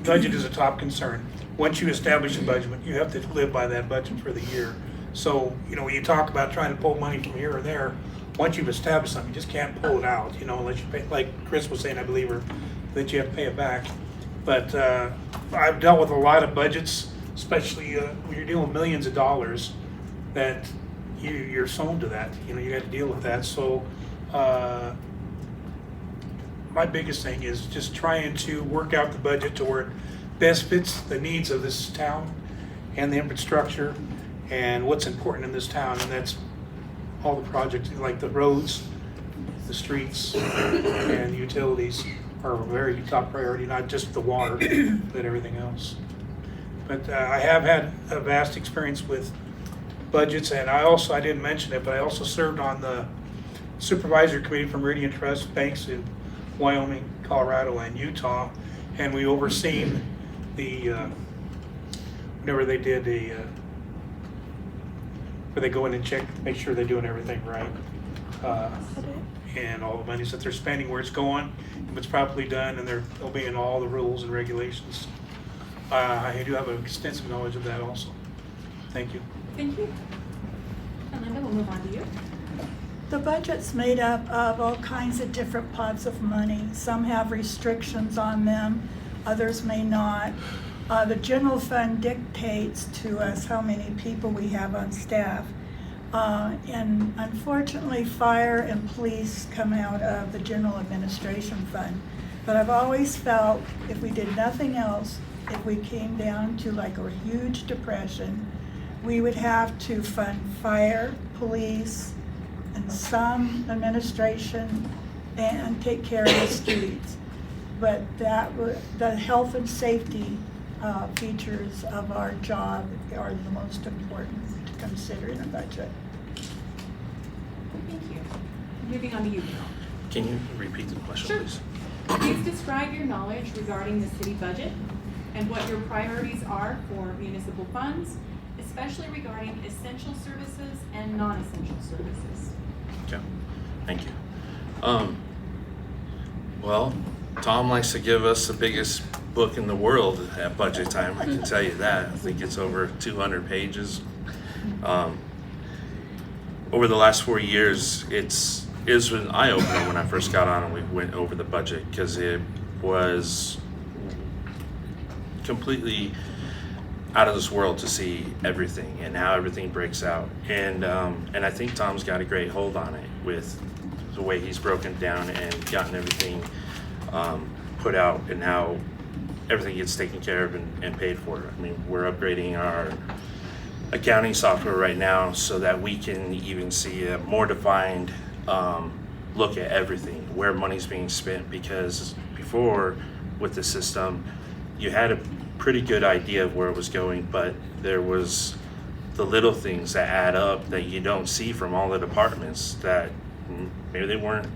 budget is a top concern. Once you establish a budget, you have to live by that budget for the year. So, when you talk about trying to pull money from here or there, once you've established something, you just can't pull it out, unless you pay, like Chris was saying, I believe, or that you have to pay it back. But I've dealt with a lot of budgets, especially when you're dealing with millions of dollars, that you're sown to that. You got to deal with that. So my biggest thing is just trying to work out the budget to where it best fits the needs of this town and the infrastructure and what's important in this town, and that's all the projects like the roads, the streets, and utilities are a very top priority, not just the water, but everything else. But I have had a vast experience with budgets, and I didn't mention it, but I also served on the supervisory committee for Meridian Trust banks in Wyoming, Colorado, and Utah, and we overseen the whenever they did where they go in and check, make sure they're doing everything right, and all the monies that they're spending, where it's going, if it's properly done, and they're obeying all the rules and regulations. I do have an extensive knowledge of that also. Thank you. Thank you. And Linda, we'll move on to you. The budget's made up of all kinds of different pots of money. Some have restrictions on them, others may not. The general fund dictates to us how many people we have on staff. And unfortunately, fire and police come out of the general administration fund. But I've always felt if we did nothing else, if we came down to like a huge depression, we would have to fund fire, police, and some administration and take care of the streets. But the health and safety features of our job are the most important to consider in a budget. Thank you. Moving on to you, Carol. Can you repeat the question, Sure. please? Please describe your knowledge regarding the city budget and what your priorities are for municipal funds, especially regarding essential services and non-essential services. Okay, thank you. Well, Tom likes to give us the biggest book in the world at budget time, I can tell you that. I think it's over 200 pages. Over the last 4 years, it was an eye-opener when I first got on and we went over the budget, because it was completely out of this world to see everything and how everything breaks out. And I think Tom's got a great hold on it with the way he's broken down and gotten everything put out and how everything gets taken care of and paid for. I mean, we're upgrading our accounting software right now so that we can even see a more defined look at everything, where money's being spent, because before with the system, you had a pretty good idea of where it was going, but there was the little things that add up that you don't see from all the departments that maybe they weren't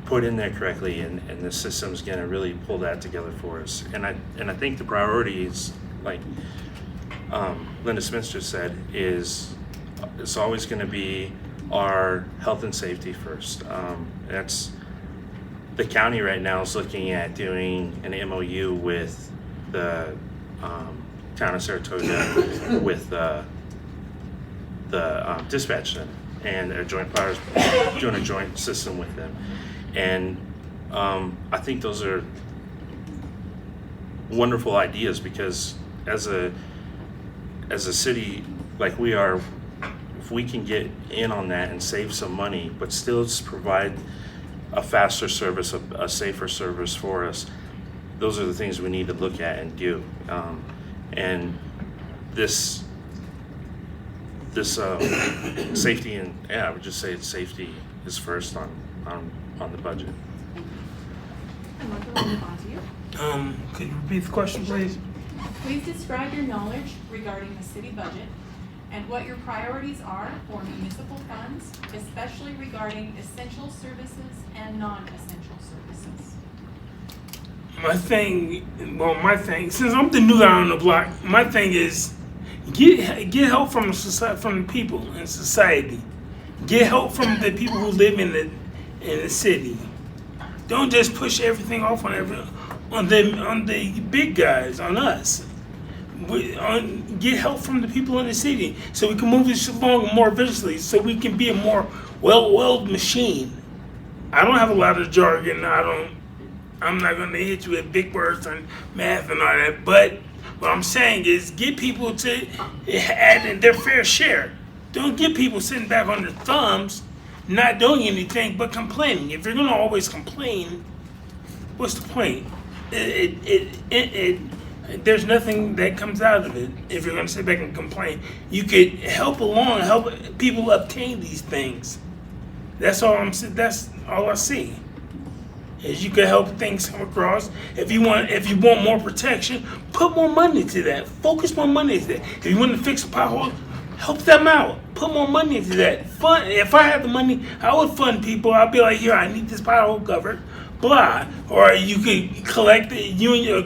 put in there correctly, and the system's going to really pull that together for us. And I think the priorities, like Linda Smith just said, is it's always going to be our health and safety first. That's the county right now is looking at doing an MOU with the town of Saratoga with the dispatch center, and a joint powers, doing a joint system with them. And I think those are wonderful ideas, because as a city like we are, if we can get in on that and save some money, but still provide a faster service, a safer service for us, those are the things we need to look at and do. And this safety, and I would just say it's safety is first on the budget. And Michael, we'll move on to you. Could you repeat the question, please? Please describe your knowledge regarding the city budget and what your priorities are for municipal funds, especially regarding essential services and non-essential services. My thing, since I'm the new guy on the block, my thing is get help from the people in society. Get help from the people who live in the city. Don't just push everything off on the big guys, on us. Get help from the people in the city so we can move this along more efficiently, so we can be a more well-oiled machine. I don't have a lot of jargon. I'm not going to hit you with big words on math and all that, but what I'm saying is get people to add in their fair share. Don't get people sitting back on their thumbs, not doing anything but complaining. If you're going to always complain, what's the point? There's nothing that comes out of it if you're going to sit back and complain. You could help people obtain these things. That's all I see. Is you can help things come across. If you want more protection, put more money to that. Focus more money to that. If you want to fix a pothole, help them out. Put more money into that. If I had the money, I would fund people. I'd be like, here, I need this pothole covered, blah. Or you could collect, you and your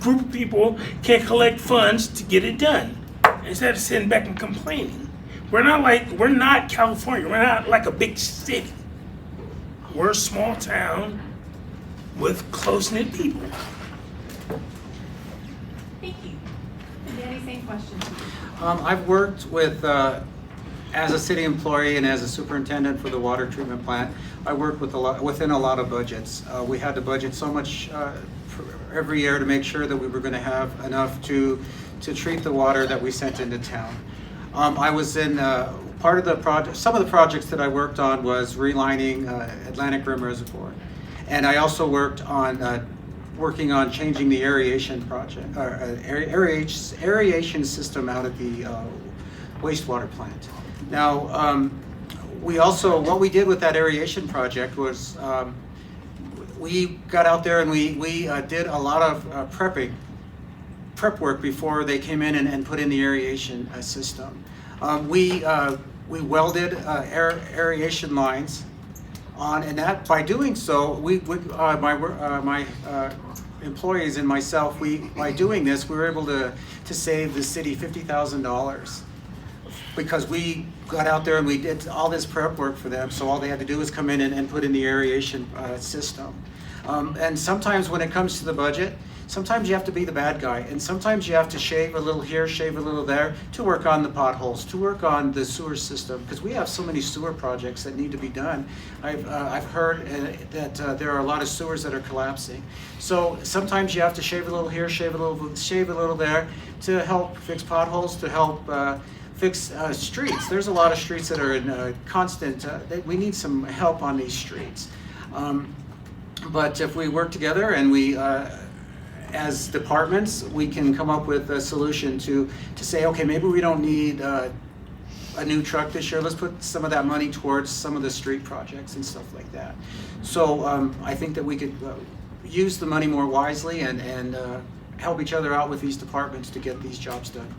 group of people can collect funds to get it done, instead of sitting back and complaining. We're not California. We're not like a big city. We're a small town with close-knit people. Thank you. And Danny, same question to you. I've worked with, as a city employee and as a superintendent for the water treatment plant, I worked within a lot of budgets. We had to budget so much every year to make sure that we were going to have enough to treat the water that we sent into town. I was in part of the project. Some of the projects that I worked on was relining Atlantic Rim Reservoir, and I also worked on working on changing the aeration project, aeration system out at the wastewater plant. Now, what we did with that aeration project was we got out there and we did a lot of prep work before they came in and put in the aeration system. We welded aeration lines on, and that by doing so, my employees and myself, by doing this, we were able to save the city $50,000, because we got out there and we did all this prep work for them. So all they had to do was come in and put in the aeration system. And sometimes when it comes to the budget, sometimes you have to be the bad guy, and sometimes you have to shave a little here, shave a little there to work on the potholes, to work on the sewer system, because we have so many sewer projects that need to be done. I've heard that there are a lot of sewers that are collapsing. So sometimes you have to shave a little here, shave a little there to help fix potholes, to help fix streets. There's a lot of streets that are in constant, we need some help on these streets. But if we work together and we, as departments, we can come up with a solution to say, okay, maybe we don't need a new truck this year. Let's put some of that money towards some of the street projects and stuff like that. So I think that we could use the money more wisely and help each other out with these departments to get these jobs done.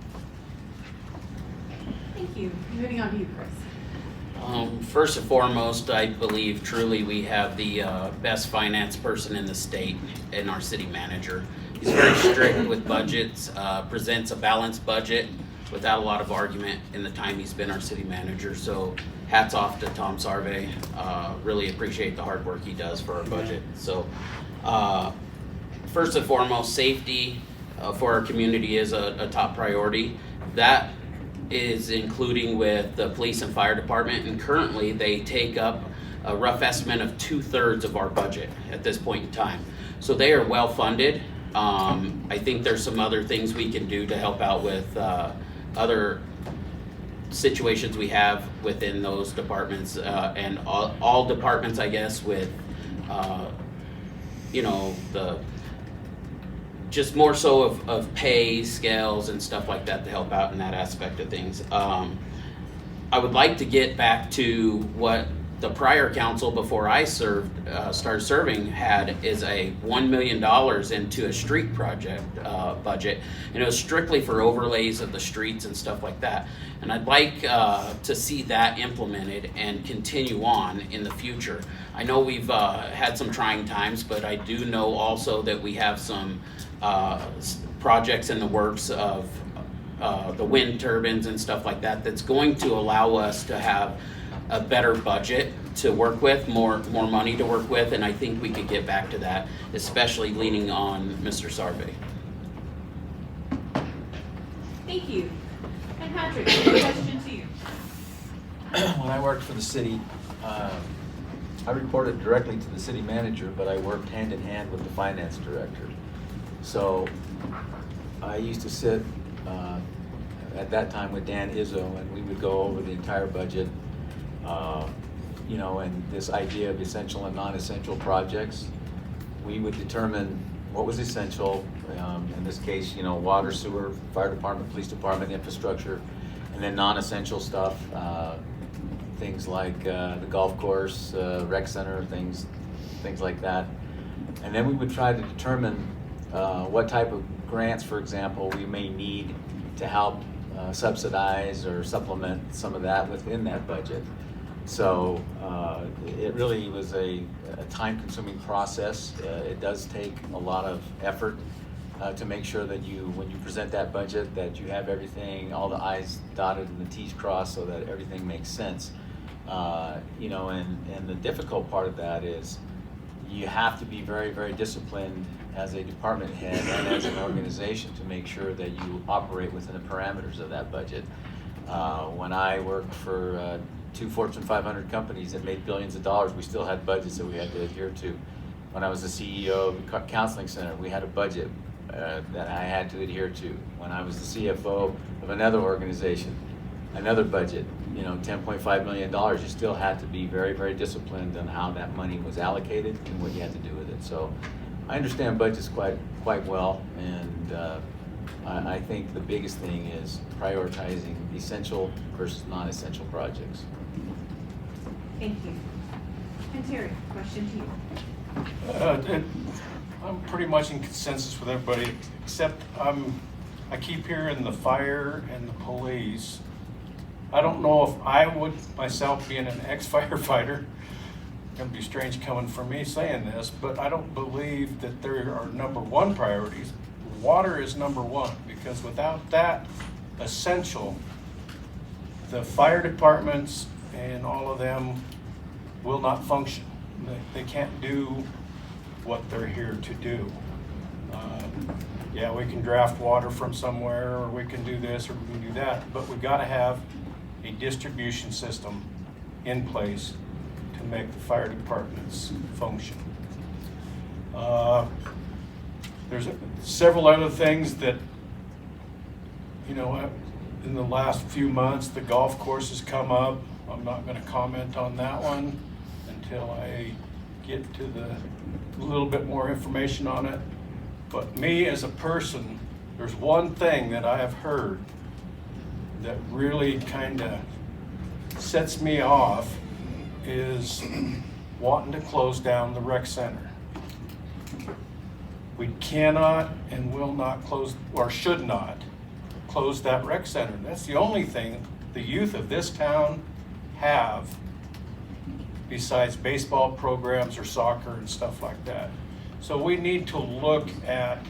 Thank Thank you. Moving on to you, Chris. First and foremost, I believe truly we have the best finance person in the state in our city manager. He's very strict with budgets, presents a balanced budget without a lot of argument in the time he's been our city manager. So hats off to Tom Sarve. Really appreciate the hard work he does for our budget. So first and foremost, safety for our community is a top priority. That is including with the police and fire department, and currently they take up a rough estimate of 2/3 of our budget at this point in time. So they are well funded. I think there's some other things we can do to help out with other situations we have within those departments, and all departments, I guess, with you know, the just more so of pay scales and stuff like that to help out in that aspect of things. I would like to get back to what the prior council before I started serving had, is a $1 million into a street project budget, and it was strictly for overlays of the streets and stuff like that. And I'd like to see that implemented and continue on in the future. I know we've had some trying times, but I do know also that we have some projects in the works of the wind turbines and stuff like that, that's going to allow us to have a better budget to work with, more money to work with, and I think we could get back to that, especially leaning on Mr. Sarve. Thank you. And Patrick, a question to you. When I worked for the city, I reported directly to the city manager, but I worked hand in hand with the finance director. So I used to sit at that time with Dan Izzo, and we would go over the entire budget, you know, and this idea of essential and non-essential projects. We would determine what was essential, in this case, you know, water, sewer, fire department, police department, infrastructure, and then non-essential stuff, things like the golf course, rec center, things like that. And then we would try to determine what type of grants, for example, we may need to help subsidize or supplement some of that within that budget. So it really was a time-consuming process. It does take a lot of effort to make sure that when you present that budget, that you have everything, all the I's dotted and the T's crossed, so that everything makes sense. You know, and the difficult part of that is you have to be very, very disciplined as a department head and as an organization to make sure that you operate within the parameters of that budget. When I worked for 2 Fortune 500 companies that made billions of dollars, we still had budgets that we had to adhere to. When I was the CEO of the counseling center, we had a budget that I had to adhere to. When I was the CFO of another organization, another budget, you know, $10.5 million, you still had to be very, very disciplined on how that money was allocated and what you had to do with it. So I understand budgets quite well, and I think the biggest thing is prioritizing essential versus non-essential projects. Thank you. And Terry, question to you. I'm pretty much in consensus with everybody, except I keep hearing the fire and the police. I don't know if I would myself, being an ex-firefighter, gonna be strange coming from me saying this, but I don't believe that there are number one priorities. Water is number one, because without that essential, the fire departments and all of them will not function. They can't do what they're here to do. Yeah, we can draft water from somewhere, or we can do this, or we can do that, but we gotta have a distribution system in place to make the fire departments function. There's several other things that, you know, in the last few months, the golf course has come up. I'm not gonna comment on that one until I get to a little bit more information on it. But me as a person, there's one thing that I have heard that really kind of sets me off, is wanting to close down the rec center. We cannot and will not close, or should not, close that rec center. That's the only thing the youth of this town have besides baseball programs or soccer and stuff like that. So we need to look at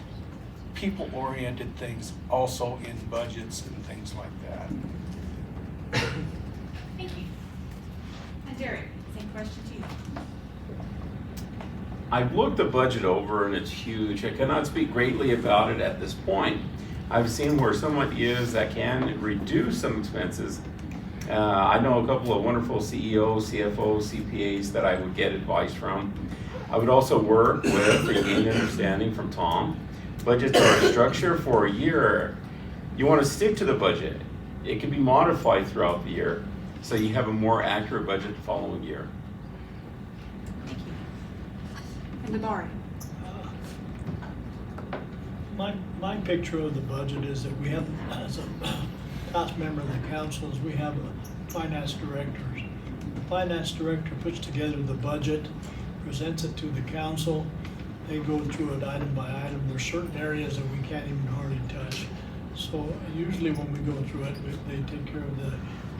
people-oriented things also in budgets and things like that. Thank you. And Derek, same question to you. I've looked the budget over and it's huge. I cannot speak greatly about it at this point. I've seen where some ideas that can reduce some expenses. I know a couple of wonderful CEOs, CFOs, CPAs that I would get advice from. I would also work with and gain understanding from Tom. Budgets are a structure for a year. You want to stick to the budget. It can be modified throughout the year, so you have a more accurate budget the following year. Thank you. And Damari. My picture of the budget is that we have, as a past member of the council, is we have a finance director. The finance director puts together the budget, presents it to the council. They go through it item by item. There's certain areas that we can't even hardly touch. So usually when we go through it, they take care of the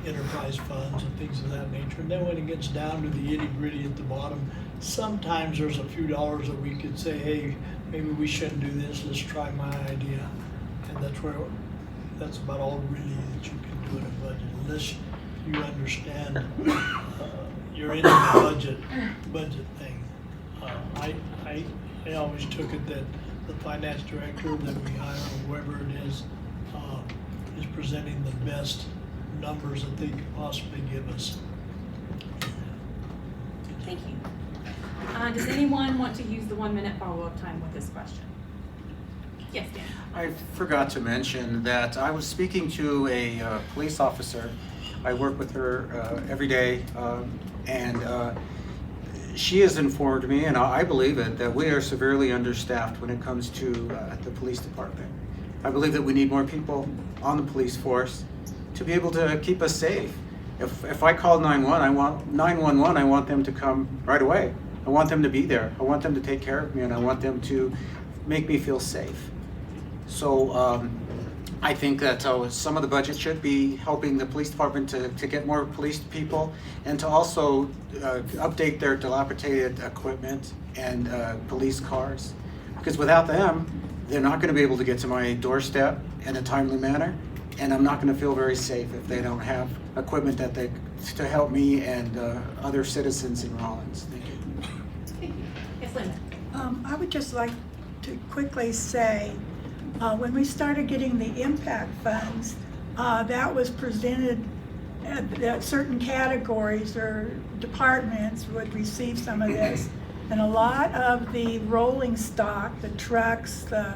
enterprise funds and things of that nature. And then when it gets down to the itty-gritty at the bottom, sometimes there's a few dollars that we could say, hey, maybe we shouldn't do this, let's try my idea. And that's about all really that you can do in a budget, unless you understand you're in the budget thing. I always took it that the finance director that we hire, or whoever it is presenting the best numbers that they could possibly give us. Thank you. Does anyone want to use the 1 minute follow-up time with this question? Yes, Dan. I forgot to mention that I was speaking to a police officer. I work with her every day, and she has informed me, and I believe it, that we are severely understaffed when it comes to the police department. I believe that we need more people on the police force to be able to keep us safe. If I call 911, I want them to come right away. I want them to be there. I want them to take care of me, and I want them to make me feel safe. So I think that some of the budget should be helping the police department to get more police people, and to also update their dilapidated equipment and police cars. Because without them, they're not going to be able to get to my doorstep in a timely manner, and I'm not going to feel very safe if they don't have equipment to help me and other citizens in Rawlins. Thank you. Thank you. Yes, Linda. I would just like to quickly say, when we started getting the impact funds, that was presented that certain categories or departments would receive some of this. And a lot of the rolling stock, the trucks, the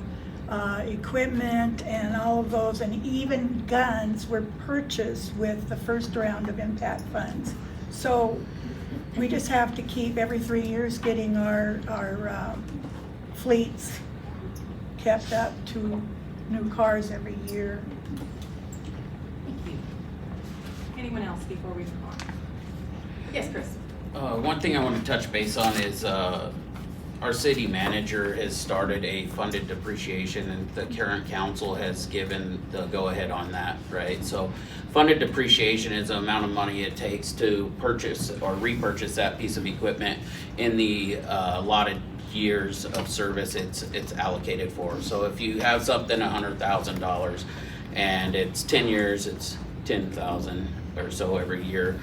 equipment, and all of those, and even guns were purchased with the first round of impact funds. So we just have to keep every 3 years getting our fleets kept up to new cars every year. Thank you. Anyone else before we move on? Yes, Chris. One thing I want to touch base on is our city manager has started a funded depreciation, and the current council has given the go-ahead on that, right? So funded depreciation is the amount of money it takes to purchase or repurchase that piece of equipment in the allotted years of service it's allocated for. So if you have something $100,000 and it's 10 years, it's 10,000 or so every year,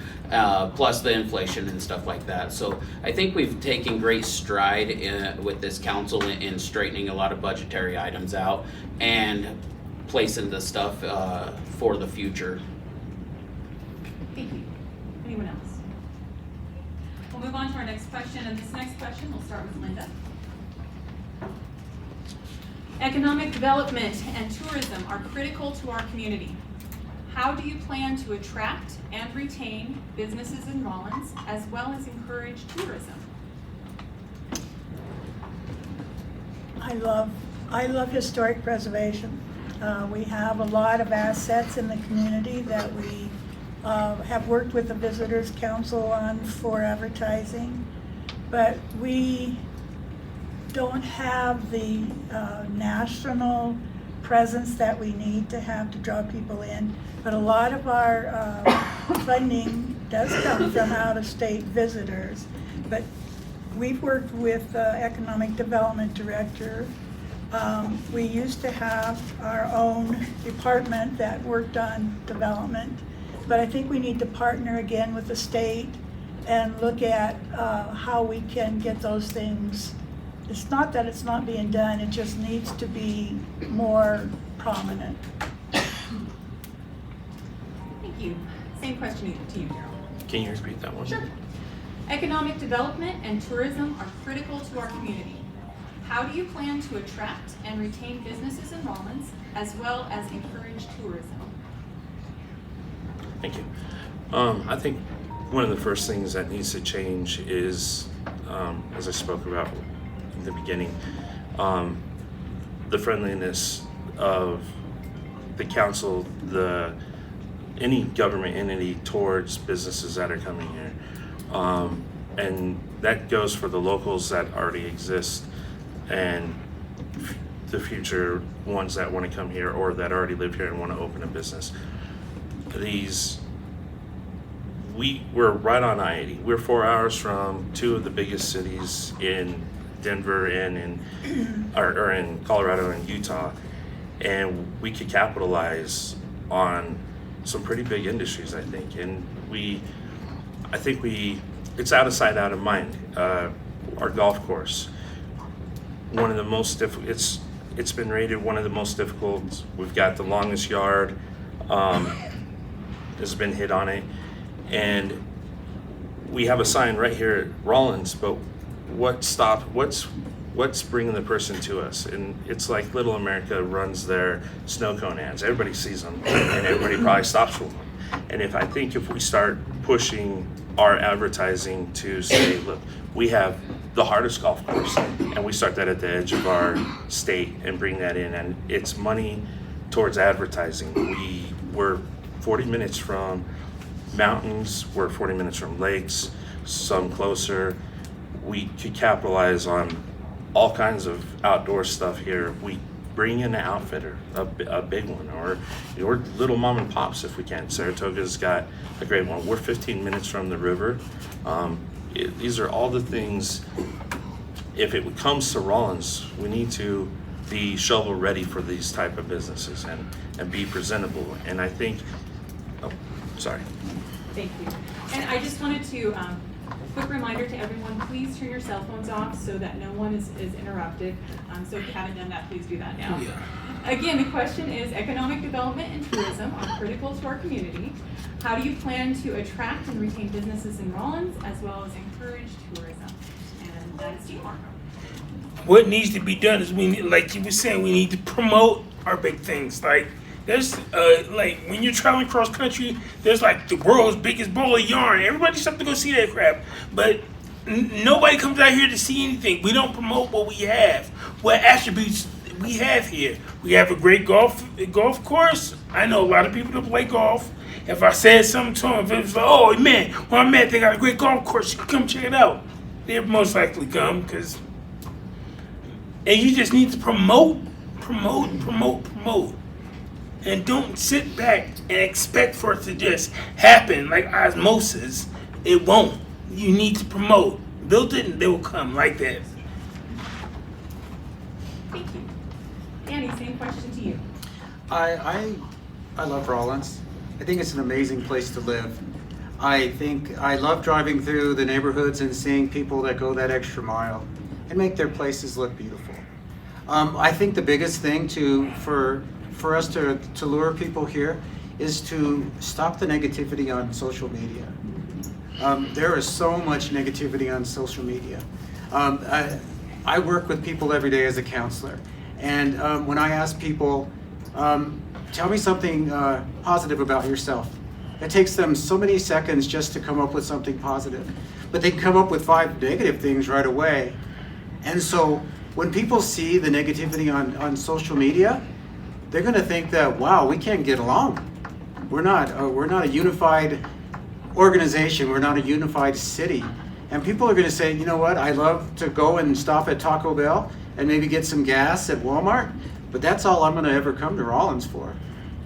plus the inflation and stuff like that. So I think we've taken great stride with this council in straightening a lot of budgetary items out and placing the stuff for the future. Thank you. Anyone else? We'll move on to our next question, and this next question will start with Linda. Economic development and tourism are critical to our community. How do you plan to attract and retain businesses in Rawlins, as well as encourage tourism? I love historic preservation. We have a lot of assets in the community that we have worked with the Visitors Council on for advertising, but we don't have the national presence that we need to have to draw people in. But a lot of our funding does come from out-of-state visitors. But we've worked with the Economic Development Director. We used to have our own department that worked on development. But I think we need to partner again with the state and look at how we can get those things. It's not that it's not being done, it just needs to be more prominent. Thank you. Same question to you, Daryl. Can you repeat that one? Sure. Economic development and tourism are critical to our community. How do you plan to attract and retain businesses in Rawlins, as well as encourage tourism? Thank you. I think one of the first things that needs to change is, as I spoke about in the beginning, the friendliness of the council, any government entity towards businesses that are coming here. And that goes for the locals that already exist and the future ones that want to come here or that already live here and want to open a business. We're right on I-80. We're 4 hours from two of the biggest cities in Denver and in Colorado and Utah, and we could capitalize on some pretty big industries, I think. And it's out of sight, out of mind. Our golf course, one of the most difficult. It's been rated one of the most difficult. We've got the longest yard. Has been hit on it, and we have a sign right here at Rawlins. But what's bringing the person to us? And it's like Little America runs their snow cone ads. Everybody sees them, and everybody probably stops for them. And if we start pushing our advertising to say, look, we have the hardest golf course, and we start that at the edge of our state and bring that in, and it's money towards advertising. We're 40 minutes from mountains, we're 40 minutes from lakes, some closer. We could capitalize on all kinds of outdoor stuff here. We bring in an outfitter, a big one, or little mom and pops if we can. Saratoga's got a great one. We're 15 minutes from the river. These are all the things. If it comes to Rawlins, we need to be shovel ready for these type of businesses and be presentable. And I think, sorry. Thank you. And I just wanted to, quick reminder to everyone, please turn your cell phones off so that no one is interrupted. So if you haven't done that, please do that now. Yeah. Again, the question is, economic development and tourism are critical to our community. How do you plan to attract and retain businesses in Rawlins, as well as encourage tourism? And that's you, Marco. What needs to be done is like you were saying, we need to promote our big things. Like there's like when you're traveling cross country, there's like the world's biggest ball of yarn. Everybody's have to go see that crap, but nobody comes out here to see anything. We don't promote what we have, what attributes we have here. We have a great golf course. I know a lot of people that play golf. If I said something to them, if it was like, oh man, well I'm mad they got a great golf course, you can come check it out. They'd most likely come because. And you just need to promote. And don't sit back and expect for it to just happen like osmosis. It won't. You need to promote. Build it and they will come like that. Thank you. Annie, same question to you. I love Rawlins. I think it's an amazing place to live. I love driving through the neighborhoods and seeing people that go that extra mile and make their places look beautiful. I think the biggest thing for us to lure people here is to stop the negativity on social media. There is so much negativity on social media. I work with people every day as a counselor, and when I ask people, tell me something positive about yourself, it takes them so many seconds just to come up with something positive, but they can come up with 5 negative things right away. And so when people see the negativity on social media, they're going to think that, wow, we can't get along. We're not a unified organization. We're not a unified city. And people are going to say, you know what, I love to go and stop at Taco Bell and maybe get some gas at Walmart, but that's all I'm gonna ever come to Rawlins for.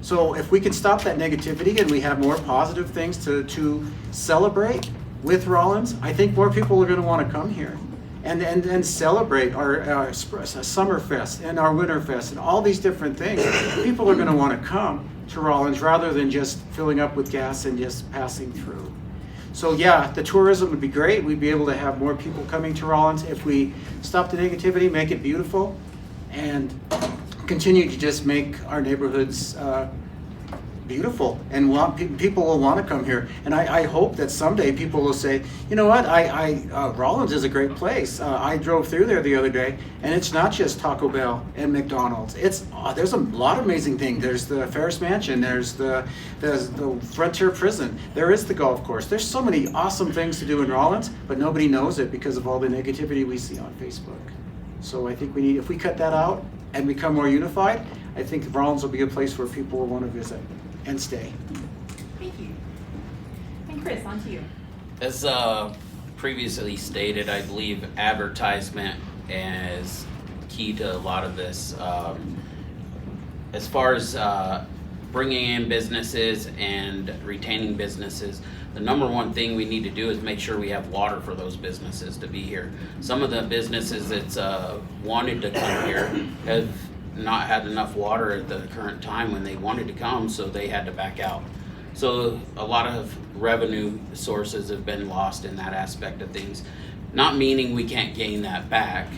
So if we can stop that negativity and we have more positive things to celebrate with Rawlins, I think more people are gonna wanna come here and celebrate our Summer Fest and our Winter Fest and all these different things. People are gonna wanna come to Rawlins rather than just filling up with gas and just passing through. So yeah, the tourism would be great. We'd be able to have more people coming to Rawlins if we stop the negativity, make it beautiful, and continue to just make our neighborhoods beautiful, and people will want to come here. And I hope that someday people will say, you know what, Rawlins is a great place. I drove through there the other day, and it's not just Taco Bell and McDonald's. It's there's a lot of amazing things. There's the Ferris Mansion. There's the Frontier Prison. There is the golf course. There's so many awesome things to do in Rawlins, but nobody knows it because of all the negativity we see on Facebook. So I think if we cut that out and become more unified, I think Rawlins will be a place where people will want to visit and stay. Thank you. And Chris, on to you. As previously stated, I believe advertisement is key to a lot of this. As far as bringing in businesses and retaining businesses, the number one thing we need to do is make sure we have water for those businesses to be here. Some of the businesses that's wanted to come here have not had enough water at the current time when they wanted to come, so they had to back out. So a lot of revenue sources have been lost in that aspect of things. Not meaning we can't gain that back,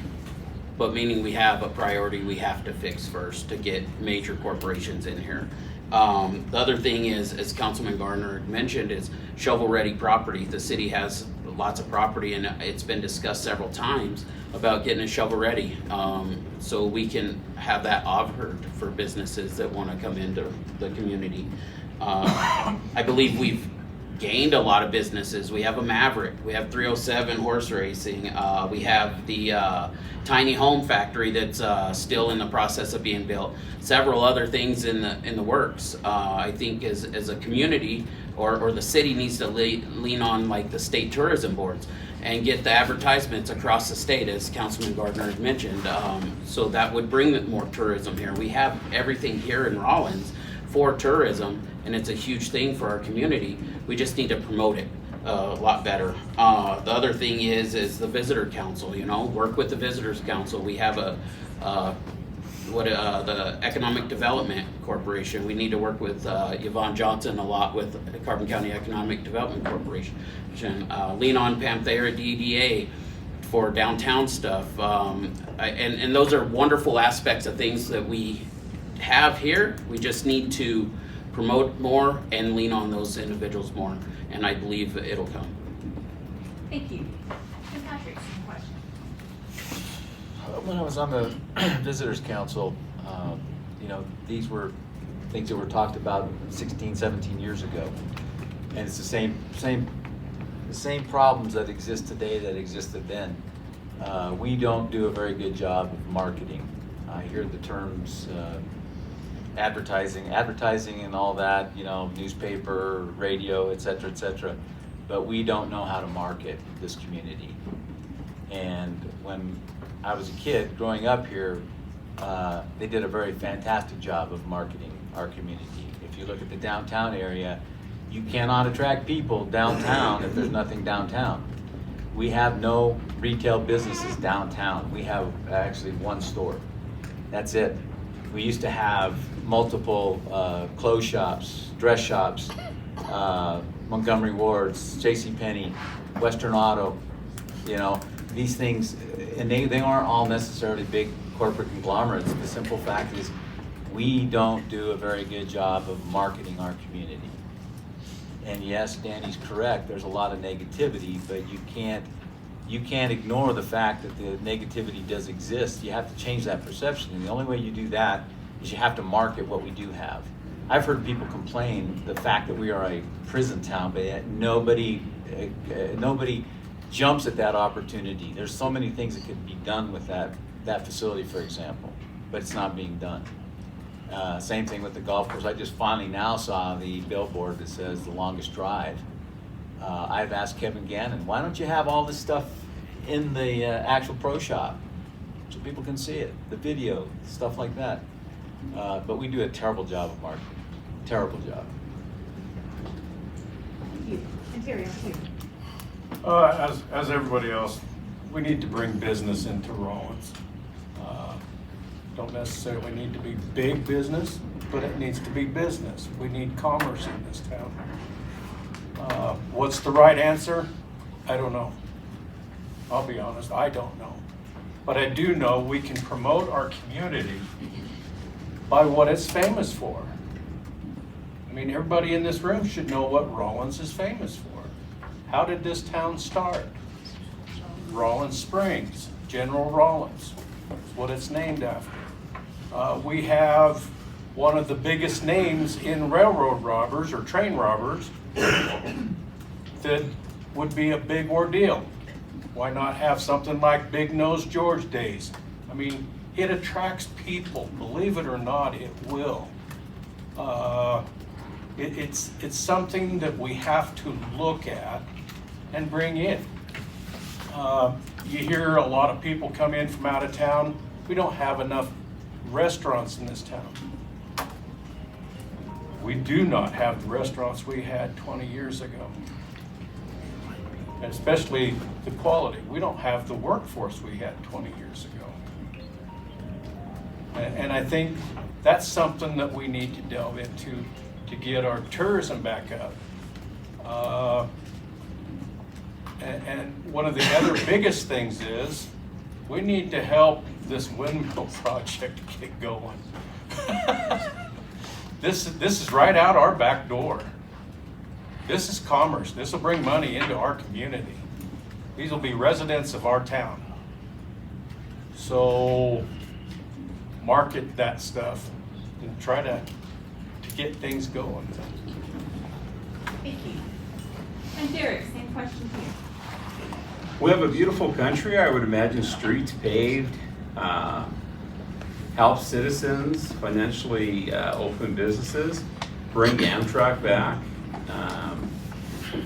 but meaning we have a priority we have to fix first to get major corporations in here. The other thing is, as Councilman Gardner had mentioned, is shovel-ready property. The city has lots of property, and it's been discussed several times about getting a shovel-ready, so we can have that offered for businesses that want to come into the community. I believe we've gained a lot of businesses. We have a Maverick, we have 307 horse racing, we have the tiny home factory that's still in the process of being built. Several other things in the works. I think as a community or the city needs to lean on like the state tourism boards and get the advertisements across the state, as Councilman Gardner had mentioned. So that would bring more tourism here. We have everything here in Rawlins for tourism, and it's a huge thing for our community. We just need to promote it a lot better. The other thing is the visitor council. Work with the visitors council. We have the Economic Development Corporation. We need to work with Yvonne Johnson a lot with the Carbon County Economic Development Corporation. Lean on Panthera DDA for downtown stuff. And those are wonderful aspects of things that we have here. We just need to promote more and lean on those individuals more, and I believe it'll come. Thank you. Ms. Patrick, some question. When I was on the Visitors Council, these were things that were talked about 16, 17 years ago. And it's the same problems that exist today that existed then. We don't do a very good job of marketing. I hear the terms advertising and all that, newspaper, radio, et cetera, but we don't know how to market this community. And when I was a kid growing up here, they did a very fantastic job of marketing our community. If you look at the downtown area, you cannot attract people downtown if there's nothing downtown. We have no retail businesses downtown. We have actually one store. That's it. We used to have multiple clothes shops, dress shops, Montgomery Ward's, JCPenney, Western Auto, these things, and they aren't all necessarily big corporate conglomerates. The simple fact is we don't do a very good job of marketing our community. And yes, Danny's correct, there's a lot of negativity, but you can't ignore the fact that the negativity does exist. You have to change that perception, and the only way you do that is you have to market what we do have. I've heard people complain the fact that we are a prison town, but yet nobody jumps at that opportunity. There's so many things that could be done with that facility, for example, but it's not being done. Same thing with the golf course. I just finally now saw the billboard that says the longest drive. I've asked Kevin Gannon, why don't you have all this stuff in the actual pro shop so people can see it, the video, stuff like that. but we do a terrible job of marketing. Terrible job. Thank you. And Terry, on you. As everybody else, we need to bring business into Rawlins. Don't necessarily need to be big business, but it needs to be business. We need commerce in this town. What's the right answer? I don't know. I'll be honest, I don't know. But I do know we can promote our community by what it's famous for. I mean, everybody in this room should know what Rawlins is famous for. How did this town start? Rawlins Springs, General Rawlins. That's what it's named after. We have one of the biggest names in railroad robbers or train robbers that would be a big ordeal. Why not have something like Big Nose George Days? I mean, it attracts people. Believe it or not, it will. It's something that we have to look at and bring in. You hear a lot of people come in from out of town. We don't have enough restaurants in this town. We do not have the restaurants we had 20 years ago. And especially the quality. We don't have the workforce we had 20 years ago. And I think that's something that we need to delve into to get our tourism back up. And one of the other biggest things is we need to help this windmill project get going. This is right out our back door. This is commerce. This will bring money into our community. These will be residents of our town. So market that stuff and try to get things going. Thank you. And Derek, same question to you. We have a beautiful country. I would imagine streets paved, help citizens financially open businesses, bring Amtrak back.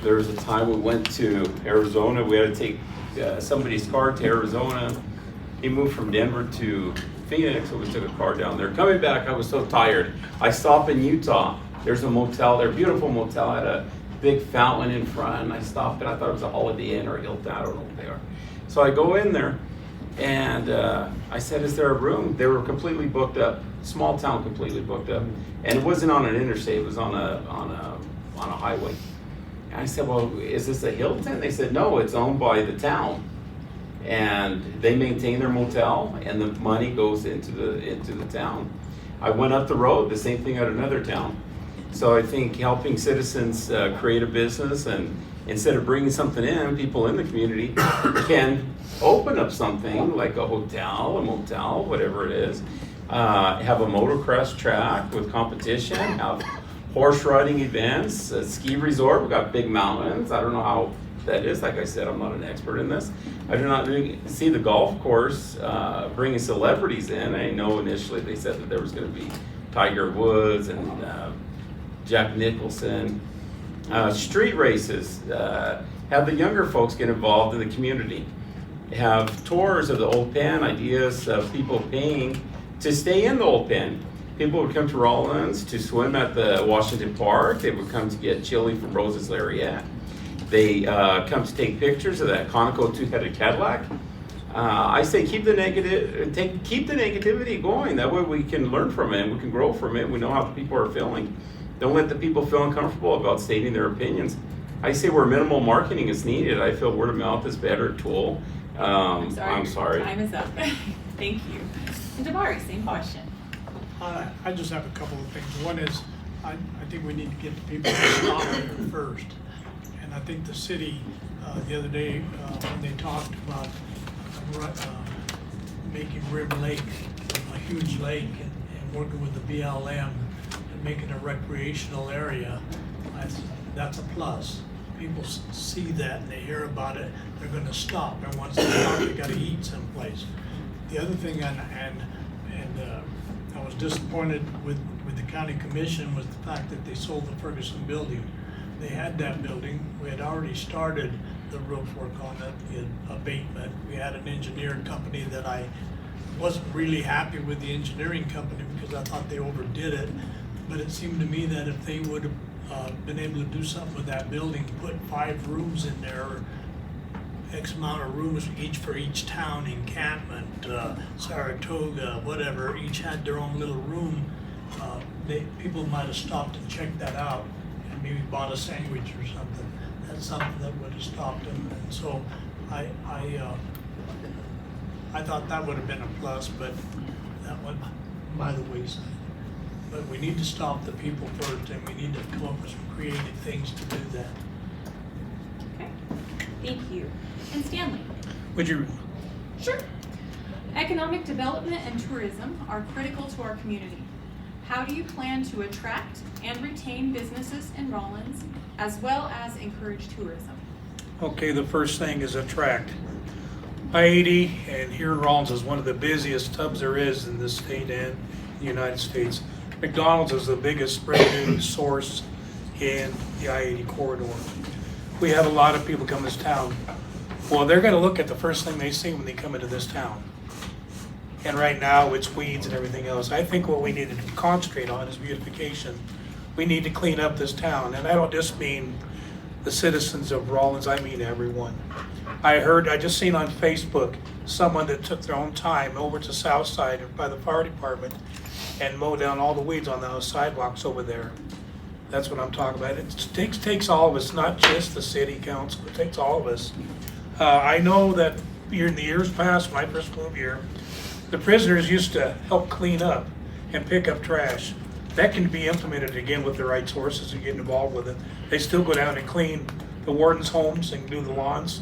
There was a time we went to Arizona. We had to take somebody's car to Arizona. He moved from Denver to Phoenix, so we took a car down there. Coming back, I was so tired. I stopped in Utah. There's a motel there, beautiful motel, had a big fountain in front, and I stopped and I thought it was a Holiday Inn or a Hilton, I don't know what they are. So I go in there, and I said, is there a room? They were completely booked up, small town, completely booked up. And it wasn't on an interstate, it was on a highway. And I said, well, is this a Hilton? They said, no, it's owned by the town. And they maintain their motel, and the money goes into the town. I went up the road, the same thing at another town. So I think helping citizens create a business, and instead of bringing something in, people in the community can open up something like a hotel, a motel, whatever it is. Have a motocross track with competition, have horse riding events, a ski resort. We've got big mountains. I don't know how that is. Like I said, I'm not an expert in this. I do not see the golf course bringing celebrities in. I know initially they said that there was going to be Tiger Woods and Jack Nicholson. Street races, have the younger folks get involved in the community. Have tours of the old pen, ideas of people paying to stay in the old pen. People would come to Rawlins to swim at the Washington Park. They would come to get chili from Rose's Lariat. They come to take pictures of that conical two-headed Cadillac. I say keep the negativity going. That way we can learn from it, and we can grow from it. We know how the people are feeling. Don't let the people feel uncomfortable about stating their opinions. I say where minimal marketing is needed. I feel word of mouth is a better tool. I'm sorry. Time is up. Thank you. And Damari, same question. I just have a couple of things. One is, I think we need to get the people to stop here first. And I think the city, the other day, when they talked about making Rim Lake a huge lake and working with the BLM and making a recreational area, that's a plus. People see that and they hear about it, they're gonna stop. And once they stop, they gotta eat someplace. The other thing, I was disappointed with the county commission was the fact that they sold the Ferguson building. They had that building. We had already started the roof work on it, the abatement. We had an engineering company that I wasn't really happy with the engineering company because I thought they overdid it. But it seemed to me that if they would have been able to do something with that building, put 5 rooms in there, or X amount of rooms each for each town, encampment, Saratoga, whatever, each had their own little room, people might have stopped and checked that out and maybe bought a sandwich or something. That's something that would have stopped them. And so I thought that would have been a plus, but that went by the wayside. But we need to stop the people first, and we need to come up with some creative things to do that. Okay, thank you. And Stanley? Would you, Sure. Economic development and tourism are critical to our community. How do you plan to attract and retain businesses in Rawlins, as well as encourage tourism? okay, the first thing is attract. I-80 and here in Rawlins is one of the busiest hubs there is in the state and the United States. McDonald's is the biggest revenue source in the I-80 corridor. We have a lot of people come to this town. Well, they're gonna look at the first thing they see when they come into this town. And right now, it's weeds and everything else. I think what we need to concentrate on is beautification. We need to clean up this town, and I don't just mean the citizens of Rawlins, I mean everyone. I just seen on Facebook, someone that took their own time over to South Side by the fire department and mow down all the weeds on those sidewalks over there. That's what I'm talking about. It takes all of us, not just the city council, it takes all of us. I know that in the years past, when I first moved here, the prisoners used to help clean up and pick up trash. That can be implemented again with the right sources and get involved with it. They still go down and clean the warden's homes and do the lawns.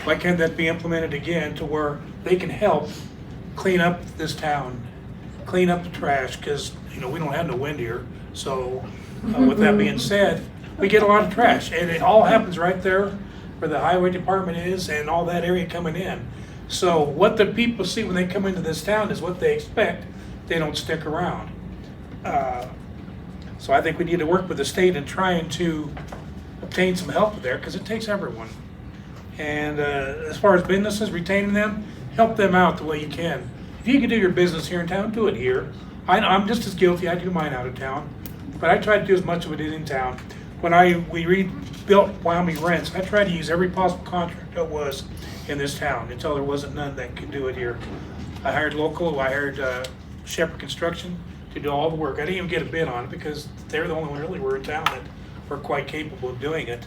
Why can't that be implemented again to where they can help clean up this town, clean up the trash, because we don't have no wind here. So with that being said, we get a lot of trash, and it all happens right there where the highway department is and all that area coming in. So what the people see when they come into this town is what they expect. They don't stick around. So I think we need to work with the state in trying to obtain some help there, because it takes everyone. And as far as businesses, retaining them, help them out the way you can. If you can do your business here in town, do it here. I'm just as guilty. I do mine out of town, but I try to do as much of it in town. When we rebuilt Wyoming Rents, I tried to use every possible contract that was in this town until there wasn't none that could do it here. I hired local. I hired Shepherd Construction to do all the work. I didn't even get a bid on it because they're the only one really were in town that were quite capable of doing it.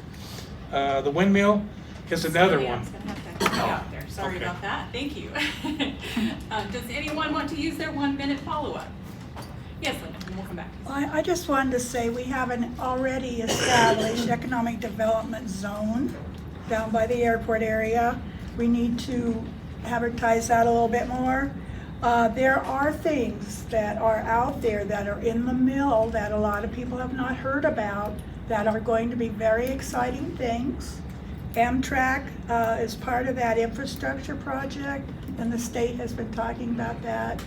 The windmill is another one. Sam's gonna have to help you out there. Sorry Okay. about that. Thank you. Does anyone want to use their 1-minute follow-up? Yes, Linda, and we'll come back. I just wanted to say we have an already established economic development zone down by the airport area. We need to advertise that a little bit more. There are things that are out there that are in the mill that a lot of people have not heard about that are going to be very exciting things. Amtrak is part of that infrastructure project, and the state has been talking about that.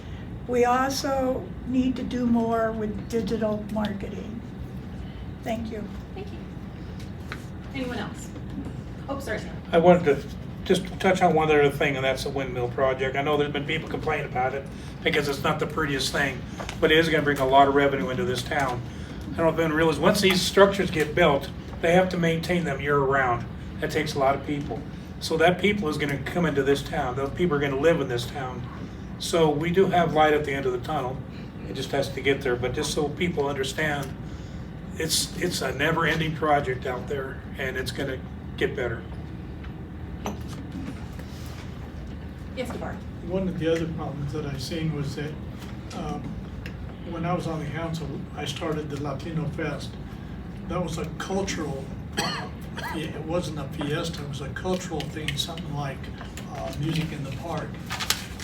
We also need to do more with digital marketing. Thank you. Thank you. Anyone else? Oh, sorry, Sam. I wanted to just touch on one other thing, and that's the windmill project. I know there's been people complaining about it because it's not the prettiest thing, but it is going to bring a lot of revenue into this town. I don't know if anyone realizes, once these structures get built, they have to maintain them year-round. That takes a lot of people. So that people is going to come into this town. Those people are going to live in this town. So we do have light at the end of the tunnel. It just has to get there. But just so people understand, it's a never-ending project out there, and it's going to get better. Yes, DeBar. One of the other problems that I've seen was that when I was on the council, I started the Latino Fest. That was a cultural, it wasn't a fiesta, it was a cultural thing, something like music in the park.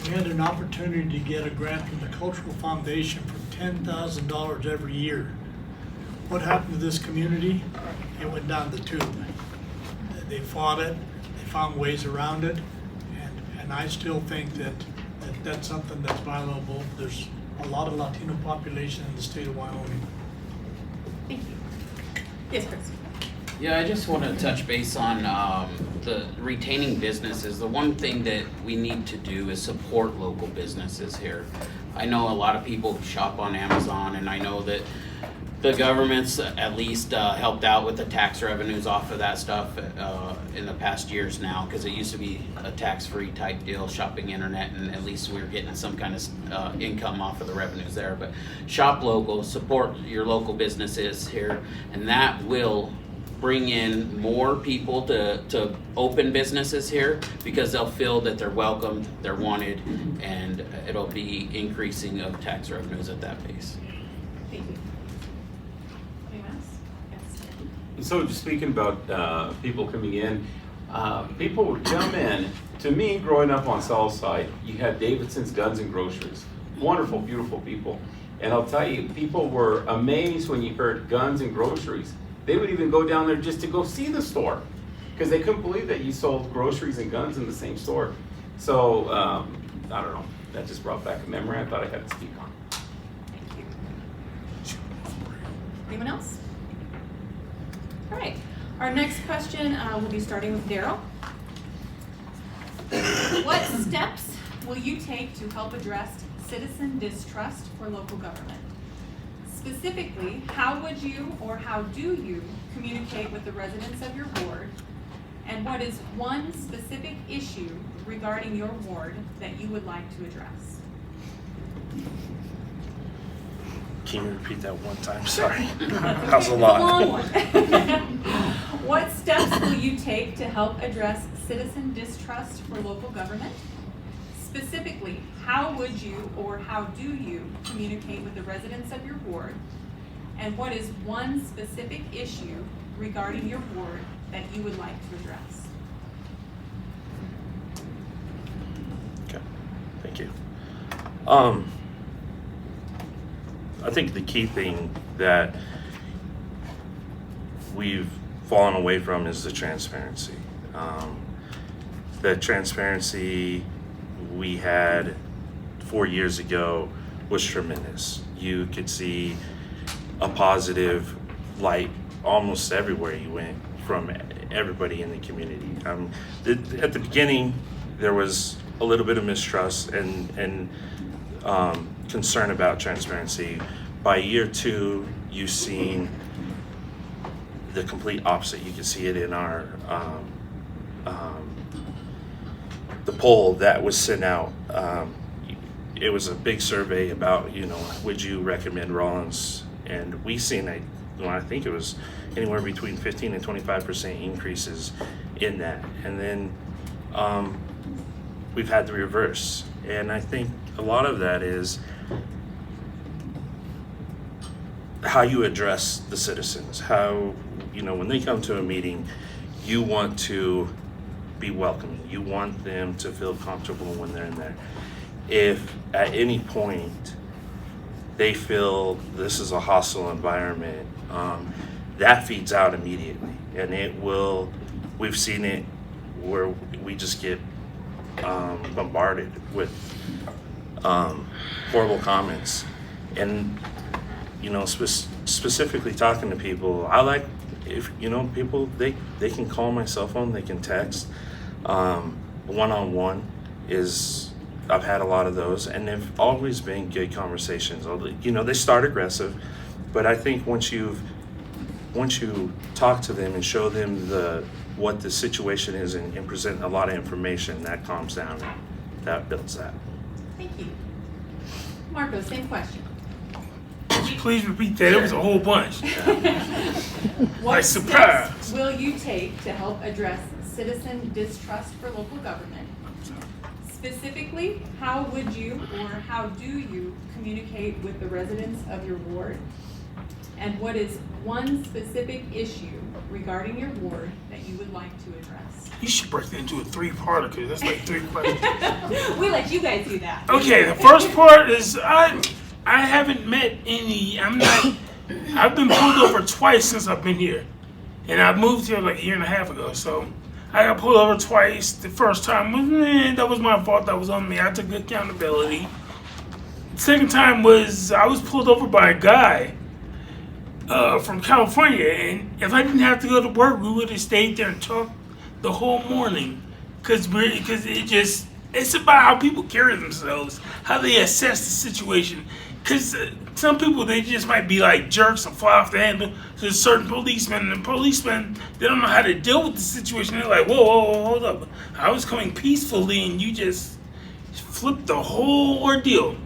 We had an opportunity to get a grant from the Cultural Foundation for $10,000 every year. What happened to this community? It went down the tube. They fought it, they found ways around it, and I still think that that's something that's valuable. There's a lot of Latino population in the state of Wyoming. Thank you. Yes, Chris. Yeah, I just want to touch base on the retaining businesses. The one thing that we need to do is support local businesses here. I know a lot of people shop on Amazon, and I know that the government's at least helped out with the tax revenues off of that stuff in the past years now, because it used to be a tax-free type deal, shopping internet, and at least we were getting some kind of income off of the revenues there. But shop local, support your local businesses here, and that will bring in more people to open businesses here, because they'll feel that they're welcomed, they're wanted, and it'll be increasing of tax revenues at that pace. Thank you. Anyone else? Yes. So just speaking about people coming in, people would come in. To me, growing up on Southside, you had Davidson's Guns and Groceries. Wonderful, beautiful people. And I'll tell you, people were amazed when you heard guns and groceries. They would even go down there just to go see the store, because they couldn't believe that you sold groceries and guns in the same store. So, I don't know, that just brought back a memory I thought I had to speak on. Thank you. Anyone else? All right, our next question will be starting with Daryl. What steps will you take to help address citizen distrust for local government? Specifically, how would you or how do you communicate with the residents of your ward? And what is one specific issue regarding your ward that you would like to address? Can you repeat that one time? Sorry. That was a lot. Long one. What steps will you take to help address citizen distrust for local government? Specifically, how would you or how do you communicate with the residents of your ward? And what is one specific issue regarding your ward that you would like to address? Okay, thank you. I think the key thing that we've fallen away from is the transparency. The transparency we had 4 years ago was tremendous. You could see a positive light almost everywhere you went from everybody in the community. At the beginning, there was a little bit of mistrust and concern about transparency. By year 2, you've seen the complete opposite. You can see it in our the poll that was sent out. It was a big survey about, would you recommend Rawlins? And we seen I think it was anywhere between 15 and 25% increases in that. And then we've had the reverse. And I think a lot of that is how you address the citizens. How, when they come to a meeting, you want to be welcoming. You want them to feel comfortable when they're in there. If at any point they feel this is a hostile environment, that feeds out immediately. And we've seen it where we just get bombarded with horrible comments. And, specifically talking to people, I like, if, people, they can call my cell phone, they can text. One-on-one I've had a lot of those, and they've always been good conversations. They start aggressive, but I think once you talk to them and show them what the situation is and present a lot of information, that calms down, that builds that. Thank you. Marco, same question. Please repeat that. It was a whole bunch. What surprise. steps will you take to help address citizen distrust for local government? Specifically, how would you or how do you communicate with the residents of your ward? And what is one specific issue regarding your ward that you would like to address? You should break it into a 3-parter, because that's like 3 questions. We let you guys do that. Okay, the first part is I haven't met any. I've been pulled over twice since I've been here, and I moved here like a year and a half ago. So I got pulled over twice. The first time was, that was my fault. That was on me. I took accountability. The second time was I was pulled over by a guy from California, and if I didn't have to go to work, we would have stayed there and talked the whole morning. Cause it's about how people carry themselves, how they assess the situation. Cause some people, they just might be like jerks and fly off the handle to certain policemen, and policemen, they don't know how to deal with the situation. They're like, whoa, hold up. I was coming peacefully and you just flipped the whole ordeal.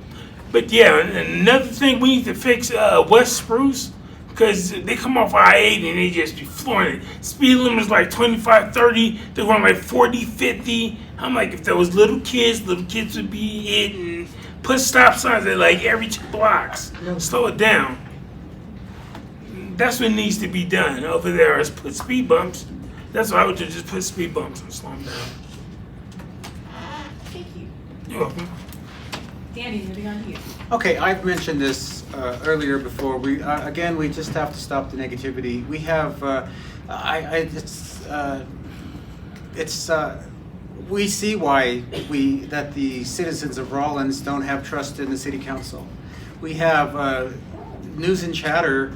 But yeah, and another thing, we need to fix West Spruce, because they come off I-8 and they just be flooring it. Speed limit is like 25, 30, they're going like 40, 50. I'm like, if there was little kids would be hitting, put stop signs at like every 2 blocks. Slow it down. That's what needs to be done over there, is put speed bumps. That's what I would do, just put speed bumps and slow them down. Thank you. You're welcome. Danny, moving on to you. Okay, I've mentioned this earlier before. We again, we just have to stop the negativity. We have, we see why that the citizens of Rawlins don't have trust in the city council. We have news and chatter,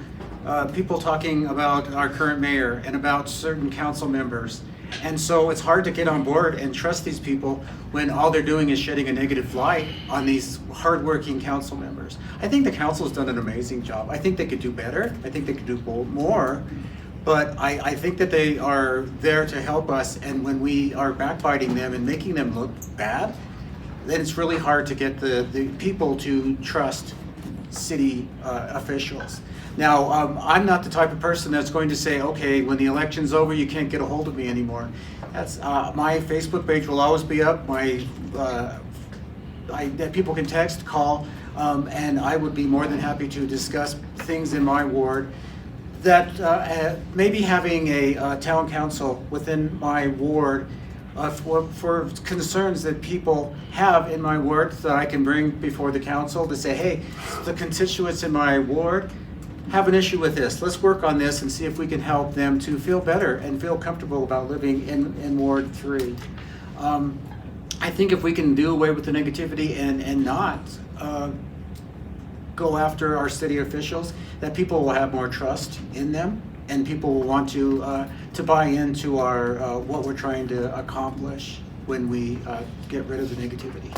people talking about our current mayor and about certain council members. And so it's hard to get on board and trust these people when all they're doing is shedding a negative light on these hardworking council members. I think the council's done an amazing job. I think they could do better. I think they could do more. But I think that they are there to help us, and when we are backbiting them and making them look bad, then it's really hard to get the people to trust city officials. Now, I'm not the type of person that's going to say, okay, when the election's over, you can't get a hold of me anymore. That's my Facebook page will always be up. That people can text, call, and I would be more than happy to discuss things in my ward. That maybe having a town council within my ward for concerns that people have in my ward that I can bring before the council to say, hey, the constituents in my ward have an issue with this. Let's work on this and see if we can help them to feel better and feel comfortable about living in Ward 3. I think if we can do away with the negativity and not go after our city officials, that people will have more trust in them, and people will want to buy into our what we're trying to accomplish when we get rid of the negativity.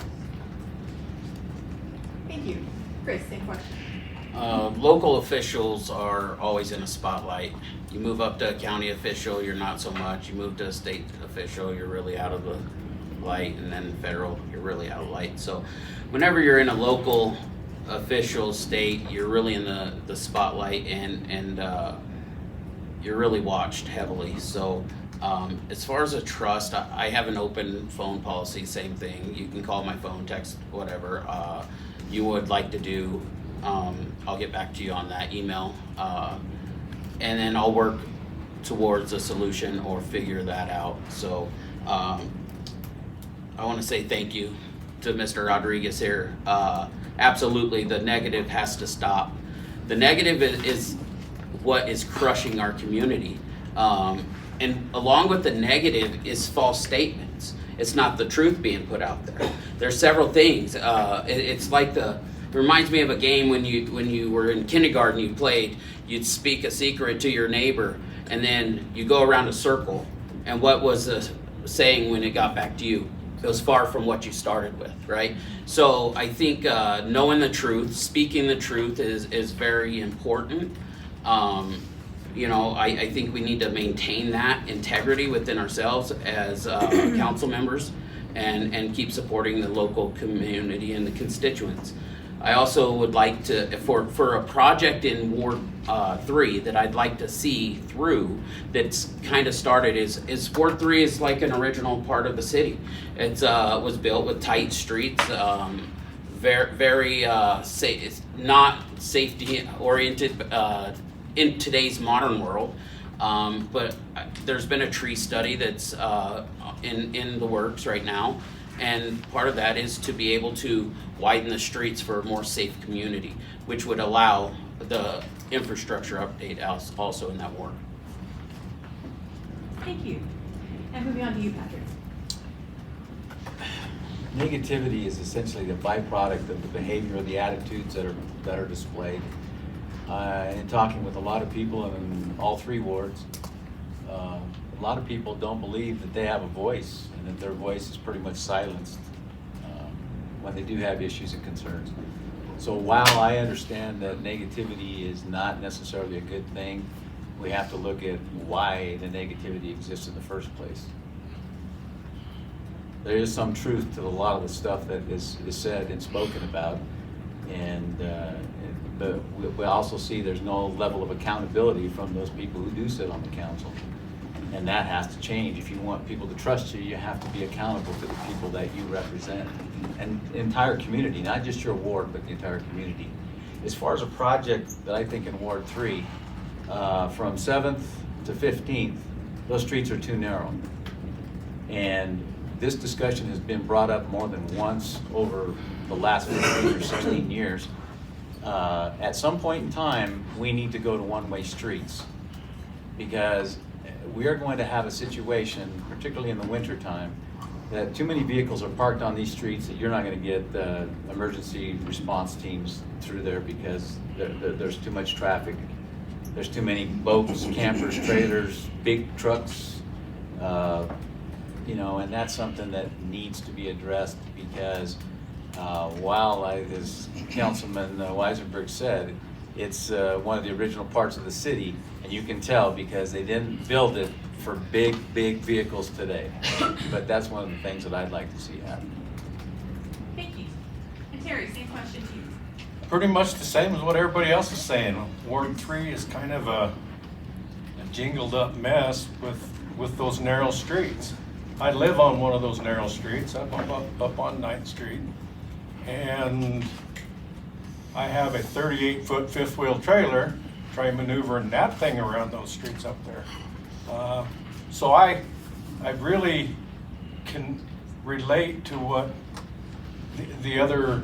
Thank you. Chris, same question. Local officials are always in a spotlight. You move up to a county official, you're not so much. You move to a state official, you're really out of the light, and then federal, you're really out of light. So whenever you're in a local official state, you're really in the spotlight, and you're really watched heavily. So as far as a trust, I have an open phone policy, same thing. You can call my phone, text, whatever you would like to do. I'll get back to you on that email, and then I'll work towards a solution or figure that out. So I want to say thank you to Mr. Rodriguez here. Absolutely, the negative has to stop. The negative is what is crushing our community. And along with the negative is false statements. It's not the truth being put out there. There's several things. It's like it reminds me of a game when you were in kindergarten, you played, you'd speak a secret to your neighbor, and then you go around a circle. And what was the saying when it got back to you? It was far from what you started with, right? So I think knowing the truth, speaking the truth is very important. I think we need to maintain that integrity within ourselves as council members and keep supporting the local community and the constituents. I also would like to, for a project in Ward 3 that I'd like to see through, that's kind of started, is Ward 3 is like an original part of the city. It was built with tight streets, very not safety oriented in today's modern world. But there's been a tree study that's in the works right now. And part of that is to be able to widen the streets for a more safe community, which would allow the infrastructure update also in that ward. Thank you. And moving on to you, Patrick. Negativity is essentially the byproduct of the behavior or the attitudes that are displayed. In talking with a lot of people in all 3 wards, a lot of people don't believe that they have a voice and that their voice is pretty much silenced when they do have issues and concerns. So while I understand that negativity is not necessarily a good thing, we have to look at why the negativity exists in the first place. There is some truth to a lot of the stuff that is said and spoken about, but we also see there's no level of accountability from those people who do sit on the council. And that has to change. If you want people to trust you, you have to be accountable to the people that you represent. And the entire community, not just your ward, but the entire community. As far as a project that I think in Ward 3, from 7th to 15th, those streets are too narrow. And this discussion has been brought up more than once over the last 15 or 16 years. At some point in time, we need to go to one-way streets, because we are going to have a situation, particularly in the wintertime, that too many vehicles are parked on these streets that you're not going to get emergency response teams through there, because there's too much traffic. There's too many boats, campers, trailers, big trucks, and that's something that needs to be addressed, because while, as Councilman Weisenberg said, it's one of the original parts of the city, and you can tell because they didn't build it for big vehicles today. But that's one of the things that I'd like to see happen. Thank you. And Terry, same question to you. Pretty much the same as what everybody else is saying. Ward 3 is kind of a jingled up mess with those narrow streets. I live on one of those narrow streets up on 9th Street, and I have a 38-foot fifth wheel trailer, try maneuvering that thing around those streets up there. So I really can relate to what the other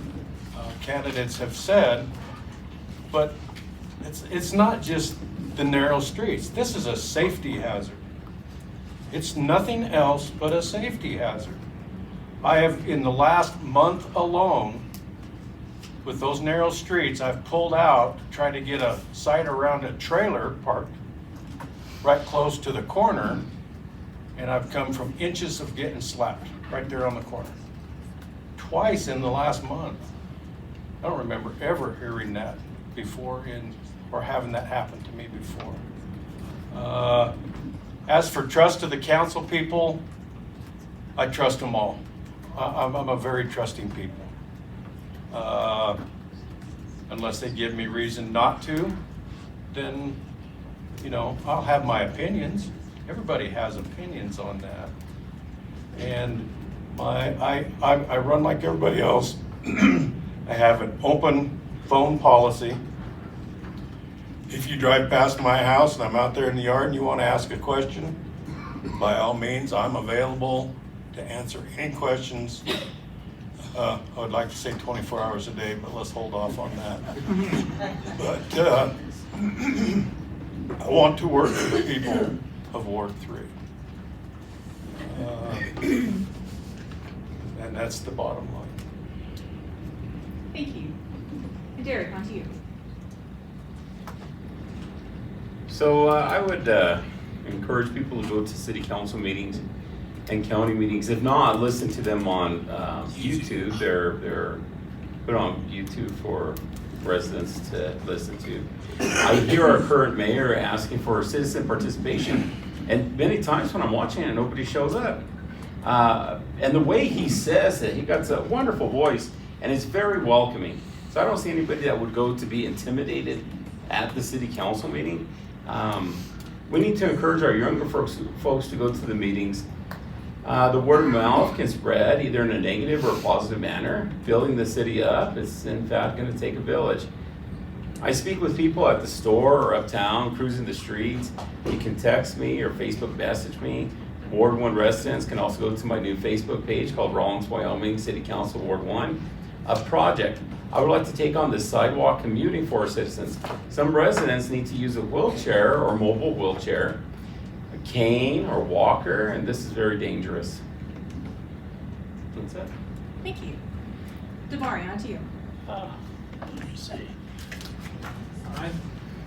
candidates have said, but it's not just the narrow streets. This is a safety hazard. It's nothing else but a safety hazard. I have, in the last month alone, with those narrow streets, I've pulled out to try to get a sight around a trailer parked right close to the corner, and I've come from inches of getting slapped right there on the corner. Twice in the last month. I don't remember ever hearing that before or having that happen to me before. As for trust of the council people, I trust them all. I'm a very trusting people. Unless they give me reason not to, then, I'll have my opinions. Everybody has opinions on that. And I run like everybody else. I have an open phone policy. If you drive past my house and I'm out there in the yard and you want to ask a question, by all means, I'm available to answer any questions. I would like to say 24 hours a day, but let's hold off on that. But I want to work for the people of Ward 3. And that's the bottom line. Thank you. And Derek, on to you. So I would encourage people to go to city council meetings and county meetings. If not, listen to them on YouTube. They're put on YouTube for residents to listen to. I hear our current mayor asking for citizen participation, and many times when I'm watching it, nobody shows up. And the way he says it, he got a wonderful voice, and it's very welcoming. So I don't see anybody that would go to be intimidated at the city council meeting. We need to encourage our younger folks to go to the meetings. The word of mouth can spread either in a negative or a positive manner. Building the city up is in fact going to take a village. I speak with people at the store or uptown, cruising the streets. You can text me or Facebook message me. Ward 1 residents can also go to my new Facebook page called Rawlins, Wyoming City Council Ward 1. A project. I would like to take on this sidewalk commuting for our citizens. Some residents need to use a wheelchair or mobile wheelchair, a cane or walker, and this is very dangerous. That's it. Thank you. Davari, on to you. Let me see.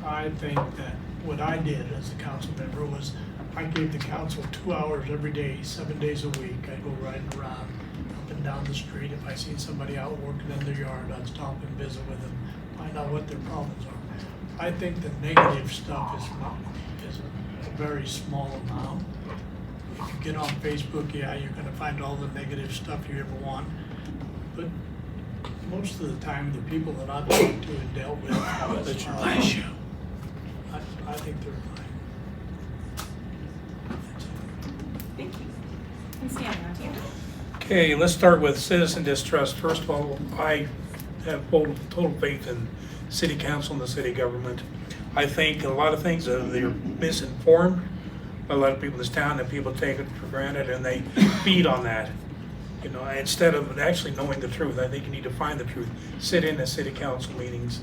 I think that what I did as a council member was I gave the council 2 hours every day, 7 days a week. I'd go riding around up and down the street. If I seen somebody out working in their yard, I'd stop and visit with them, find out what their problems are. I think the negative stuff is a very small amount. If you get on Facebook, yeah, you're gonna find all the negative stuff you ever want. But most of the time, the people that I've talked to and dealt with, I think they're fine. Thank you. And Stan, on to you. Okay, let's start with citizen distrust. First of all, I have total faith in city council and the city government. I think a lot of things they're misinformed by a lot of people in this town, and people take it for granted and they feed on that. You know, instead of actually knowing the truth, I think you need to find the truth. Sit in the city council meetings,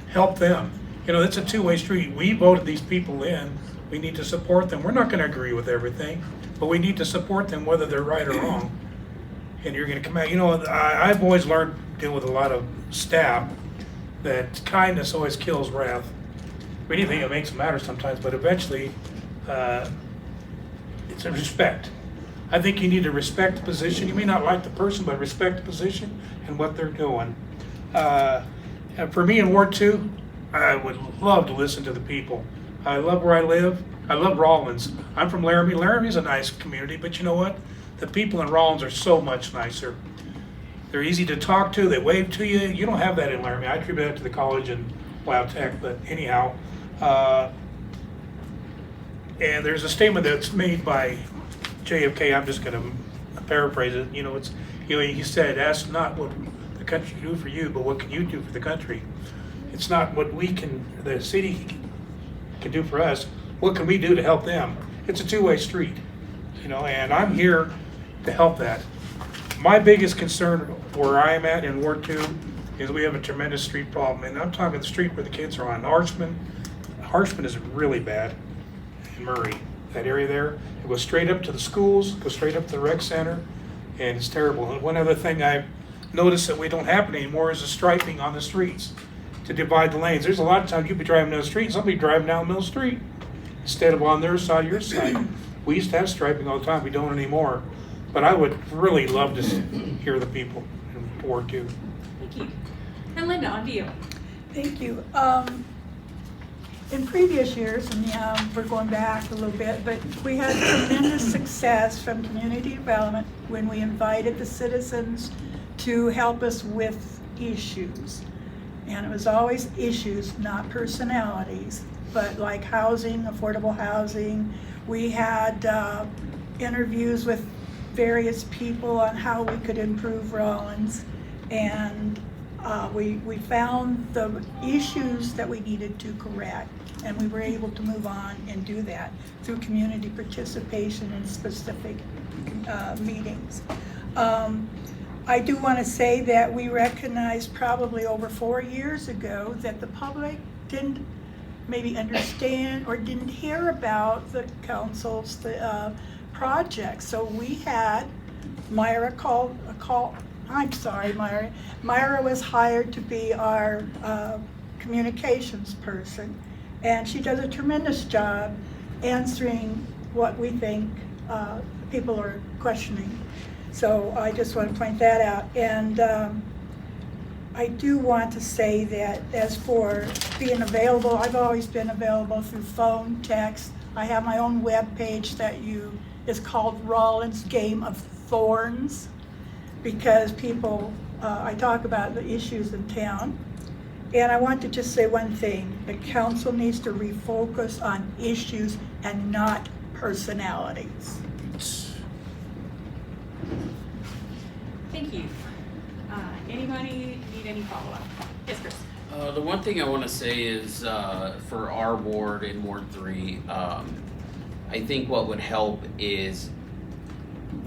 help them. You know, it's a two-way street. We voted these people in. We need to support them. We're not going to agree with everything, but we need to support them whether they're right or wrong. And you're going to come out. You know, I've always learned to deal with a lot of staff that kindness always kills wrath. Anything that makes it matter sometimes, but eventually it's a respect. I think you need to respect the position. You may not like the person, but respect the position and what they're doing. And for me in Ward 2, I would love to listen to the people. I love where I live. I love Rawlins. I'm from Laramie. Laramie's a nice community, but you know what? The people in Rawlins are so much nicer. They're easy to talk to. They wave to you. You don't have that in Laramie. I attribute that to the college and Wow Tech, but anyhow. And there's a statement that's made by JFK. I'm just going to paraphrase it. You know, he said, "Ask not what the country can do for you, but what can you do for the country." It's not what the city can do for us. What can we do to help them? It's a two-way street, you know, and I'm here to help that. My biggest concern where I am at in Ward 2 is we have a tremendous street problem, and I'm talking the street where the kids are on. Harshman is really bad in Murray, that area there. It goes straight up to the schools, goes straight up to the rec center, and it's terrible. And one other thing I've noticed that we don't happen anymore is the striping on the streets to divide the lanes. There's a lot of times you'd be driving down the street and somebody driving down the middle of the street instead of on their side, your side. We used to have striping all the time. We don't anymore. But I would really love to hear the people in Ward 2. Thank you. And Linda, on to you. Thank you. In previous years, and yeah, we're going back a little bit, but we had tremendous success from community development when we invited the citizens to help us with issues. And it was always issues, not personalities, but like housing, affordable housing. We had interviews with various people on how we could improve Rawlins, and we found the issues that we needed to correct, and we were able to move on and do that through community participation in specific meetings. I do want to say that we recognized probably over 4 years ago that the public didn't maybe understand or didn't hear about the council's projects. So we had Myra Myra was hired to be our communications person, and she does a tremendous job answering what we think people are questioning. So I just want to point that out. And I do want to say that as for being available, I've always been available through phone, text. I have my own web page is called Rawlins Game of Thorns, because people, I talk about the issues in town. And I want to just say one thing: the council needs to refocus on issues and not personalities. Thank you. Anybody need any follow-up? Yes, Chris. The one thing I want to say is for our ward in Ward 3, I think what would help is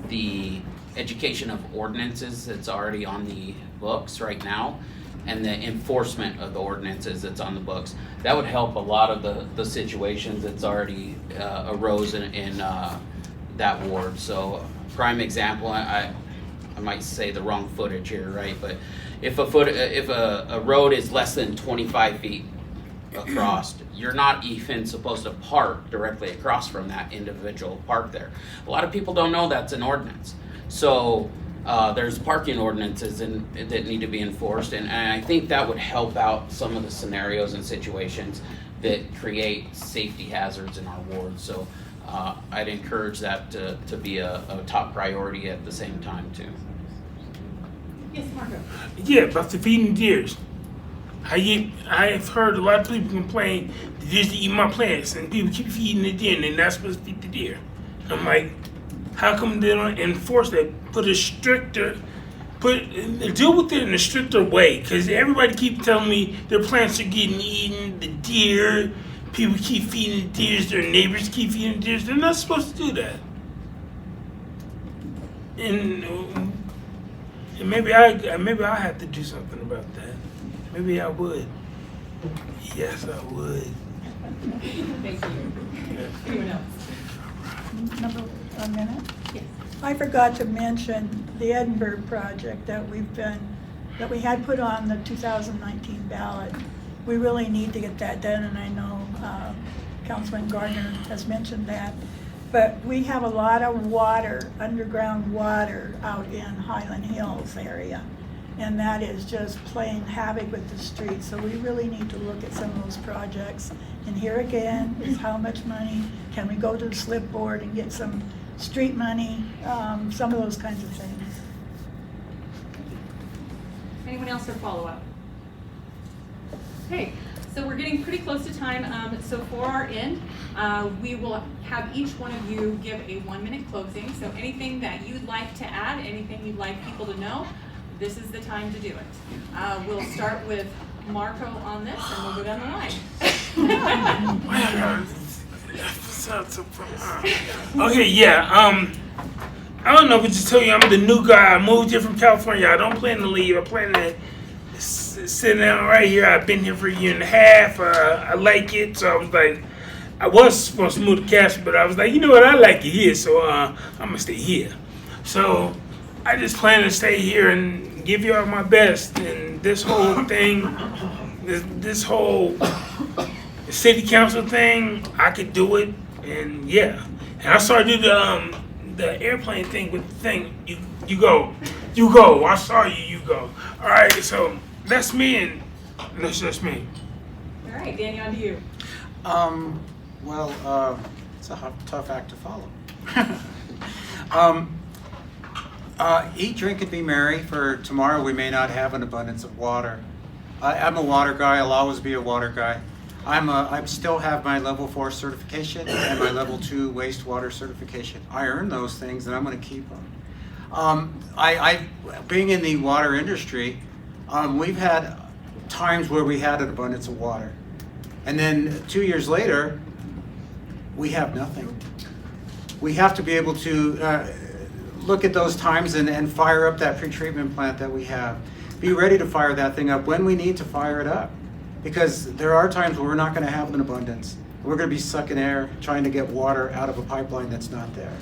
the education of ordinances that's already on the books right now, and the enforcement of the ordinances that's on the books. That would help a lot of the situations that's already arose in that ward. So, prime example, I might say the wrong footage here, right? But if a road is less than 25 feet across. You're not even supposed to park directly across from that individual park there. A lot of people don't know that's an ordinance. So there's parking ordinances that need to be enforced, and I think that would help out some of the scenarios and situations that create safety hazards in our ward. So I'd encourage that to be a top priority at the same time too. Yes, Marco. Yeah, about the feeding deers. I've heard a lot of people complain the deers eat my plants, and people keep feeding the deer, and they're not supposed to feed the deer. I'm like, how come they don't enforce that? Deal with it in a stricter way, because everybody keep telling me their plants are getting eaten, the deer, people keep feeding the deers, their neighbors keep feeding the deers. They're not supposed to do that. And maybe I have to do something about that. Maybe I would. Yes, I would. Thank you. Anyone else? A minute? Yes. I forgot to mention the Edinburgh project that we had put on the 2019 ballot. We really need to get that done, and I know Councilman Gardner has mentioned that. But we have a lot of water, underground water, out in Highland Hills area. And that is just playing havoc with the streets. So we really need to look at some of those projects. And here again is how much money, can we go to the slip board and get some street money, some of those kinds of things. Anyone else for follow-up? Okay, so we're getting pretty close to time. So for our end, we will have each one of you give a 1-minute closing. So anything that you'd like to add, anything you'd like people to know, this is the time to do it. We'll start with Marco on this, and we'll go down the line. Okay, yeah. I don't know, but just tell you, I'm the new guy. I moved here from California. I don't plan to leave. I plan to sit down right here. I've been here for a year and a half. I like it, so I was like, I was supposed to move to Casper, but I was like, you know what? I like it here, so I'm gonna stay here. So I just plan to stay here and give y'all my best. And this whole thing, this whole city council thing, I could do it, and yeah. And I started the airplane thing with the thing. You go. I saw you. You go. All right. So that's me, and that's just me. All right, Danny, on to you. Well, it's a tough act to follow. Eat, drink, and be merry, for tomorrow we may not have an abundance of water. I'm a water guy. I'll always be a water guy. I still have my level 4 certification and my level 2 wastewater certification. I earned those things, and I'm going to keep them. Being in the water industry, we've had times where we had an abundance of water, and then 2 years later, we have nothing. We have to be able to look at those times and fire up that pretreatment plant that we have. Be ready to fire that thing up when we need to fire it up. Because there are times where we're not going to have an abundance. We're going to be sucking air, trying to get water out of a pipeline that's not there.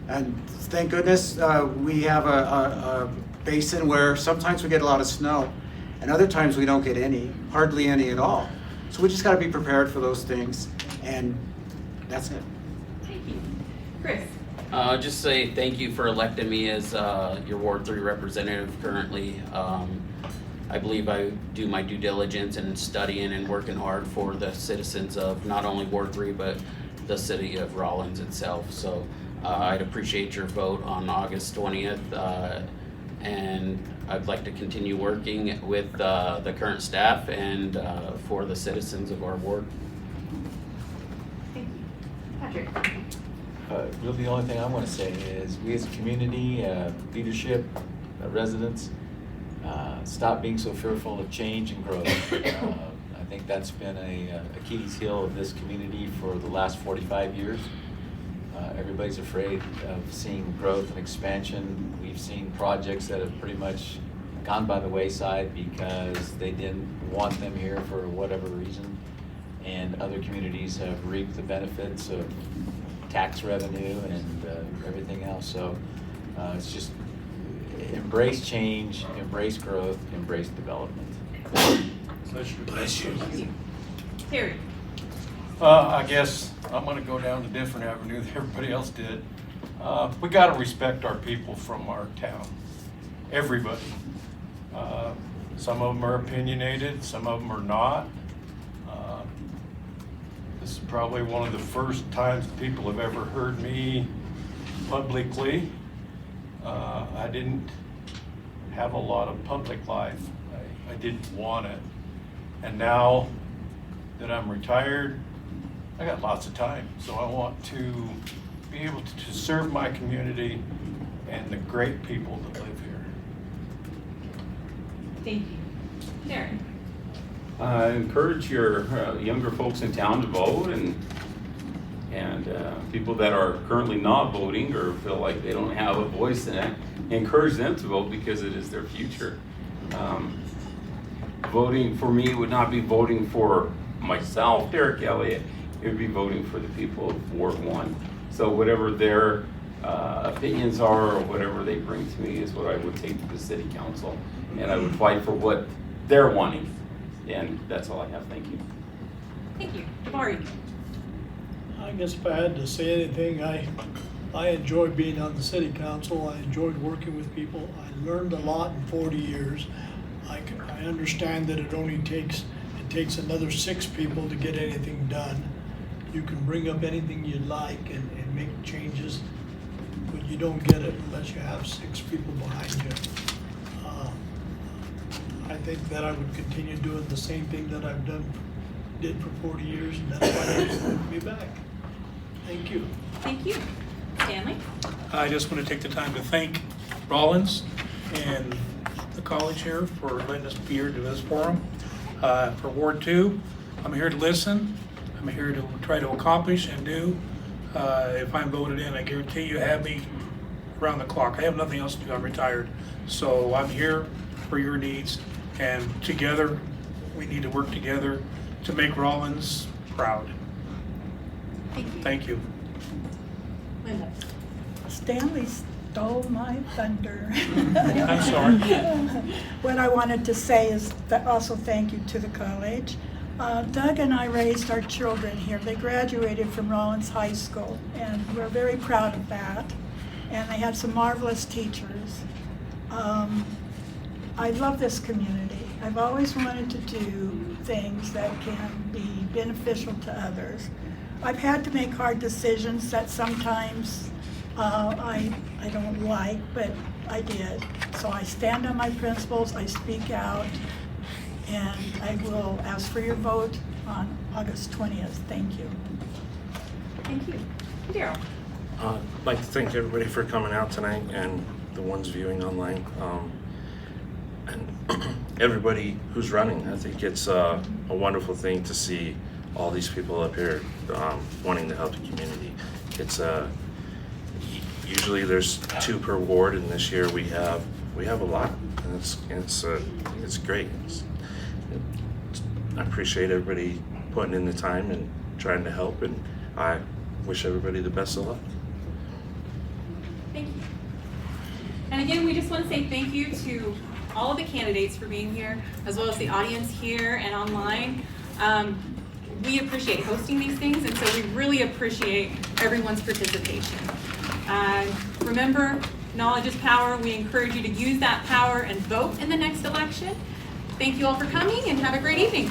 And thank goodness we have a basin where sometimes we get a lot of snow, and other times we don't get any, hardly any at all. So we just got to be prepared for those things, and that's it. Thank you. Chris. Just say thank you for electing me as your Ward 3 representative currently. I believe I do my due diligence in studying and working hard for the citizens of not only Ward 3, but the city of Rawlins itself. So I'd appreciate your vote on August 20th. And I'd like to continue working with the current staff and for the citizens of our ward. Thank you. Patrick. Really, the only thing I want to say is we as a community, leadership, residents, stop being so fearful of change and growth. I think that's been a Achilles heel of this community for the last 45 years. Everybody's afraid of seeing growth and expansion. We've seen projects that have pretty much gone by the wayside because they didn't want them here for whatever reason. And other communities have reaped the benefits of tax revenue and everything else. So it's just embrace change, embrace growth, embrace development. Bless you. Terry. I guess I'm gonna go down a different avenue than everybody else did. We gotta respect our people from our town, everybody. Some of them are opinionated, some of them are not. This is probably one of the first times people have ever heard me publicly. I didn't have a lot of public life. I didn't want it. And now that I'm retired, I got lots of time. So I want to be able to serve my community and the great people that live here. Thank you. Darren. Encourage your younger folks in town to vote, and people that are currently not voting or feel like they don't have a voice in it, encourage them to vote because it is their future. Voting for me would not be voting for myself, Derek Elliott. It would be voting for the people of Ward 1. So whatever their opinions are or whatever they bring to me is what I would take to the city council, and I would fight for what they're wanting. And that's all I have. Thank you. Thank you. Mari. I guess if I had to say anything, I enjoy being on the city council. I enjoyed working with people. I learned a lot in 40 years. I understand that it takes another 6 people to get anything done. You can bring up anything you like and make changes, but you don't get it unless you have 6 people behind you. I think that I would continue doing the same thing that I've did for 40 years, and that's why they voted me back. Thank you. Thank you. Stanley. I just want to take the time to thank Rawlins and the college here for letting us be here to this forum. For Ward 2, I'm here to listen. I'm here to try to accomplish and do. If I'm voted in, I guarantee you have me around the clock. I have nothing else to do. I'm retired. So I'm here for your needs. And together, we need to work together to make Rawlins proud. Thank you. Thank you. Linda. Stanley stole my thunder. I'm sorry. What I wanted to say is that also thank you to the college. Doug and I raised our children here. They graduated from Rawlins High School, and we're very proud of that. And they had some marvelous teachers. I love this community. I've always wanted to do things that can be beneficial to others. I've had to make hard decisions that sometimes I don't like, but I did. So I stand on my principles, I speak out, and I will ask for your vote on August 20th. Thank you. Thank you. Daryl. I'd like to thank everybody for coming out tonight and the ones viewing online. And everybody who's running. I think it's a wonderful thing to see all these people up here wanting to help the community. It's usually there's 2 per ward, and this year we have a lot, and it's great. I appreciate everybody putting in the time and trying to help, and I wish everybody the best of luck. Thank you. And again, we just want to say thank you to all of the candidates for being here, as well as the audience here and online. We appreciate hosting these things, and so we really appreciate everyone's participation. Remember, knowledge is power. We encourage you to use that power and vote in the next election. Thank you all for coming, and have a great evening.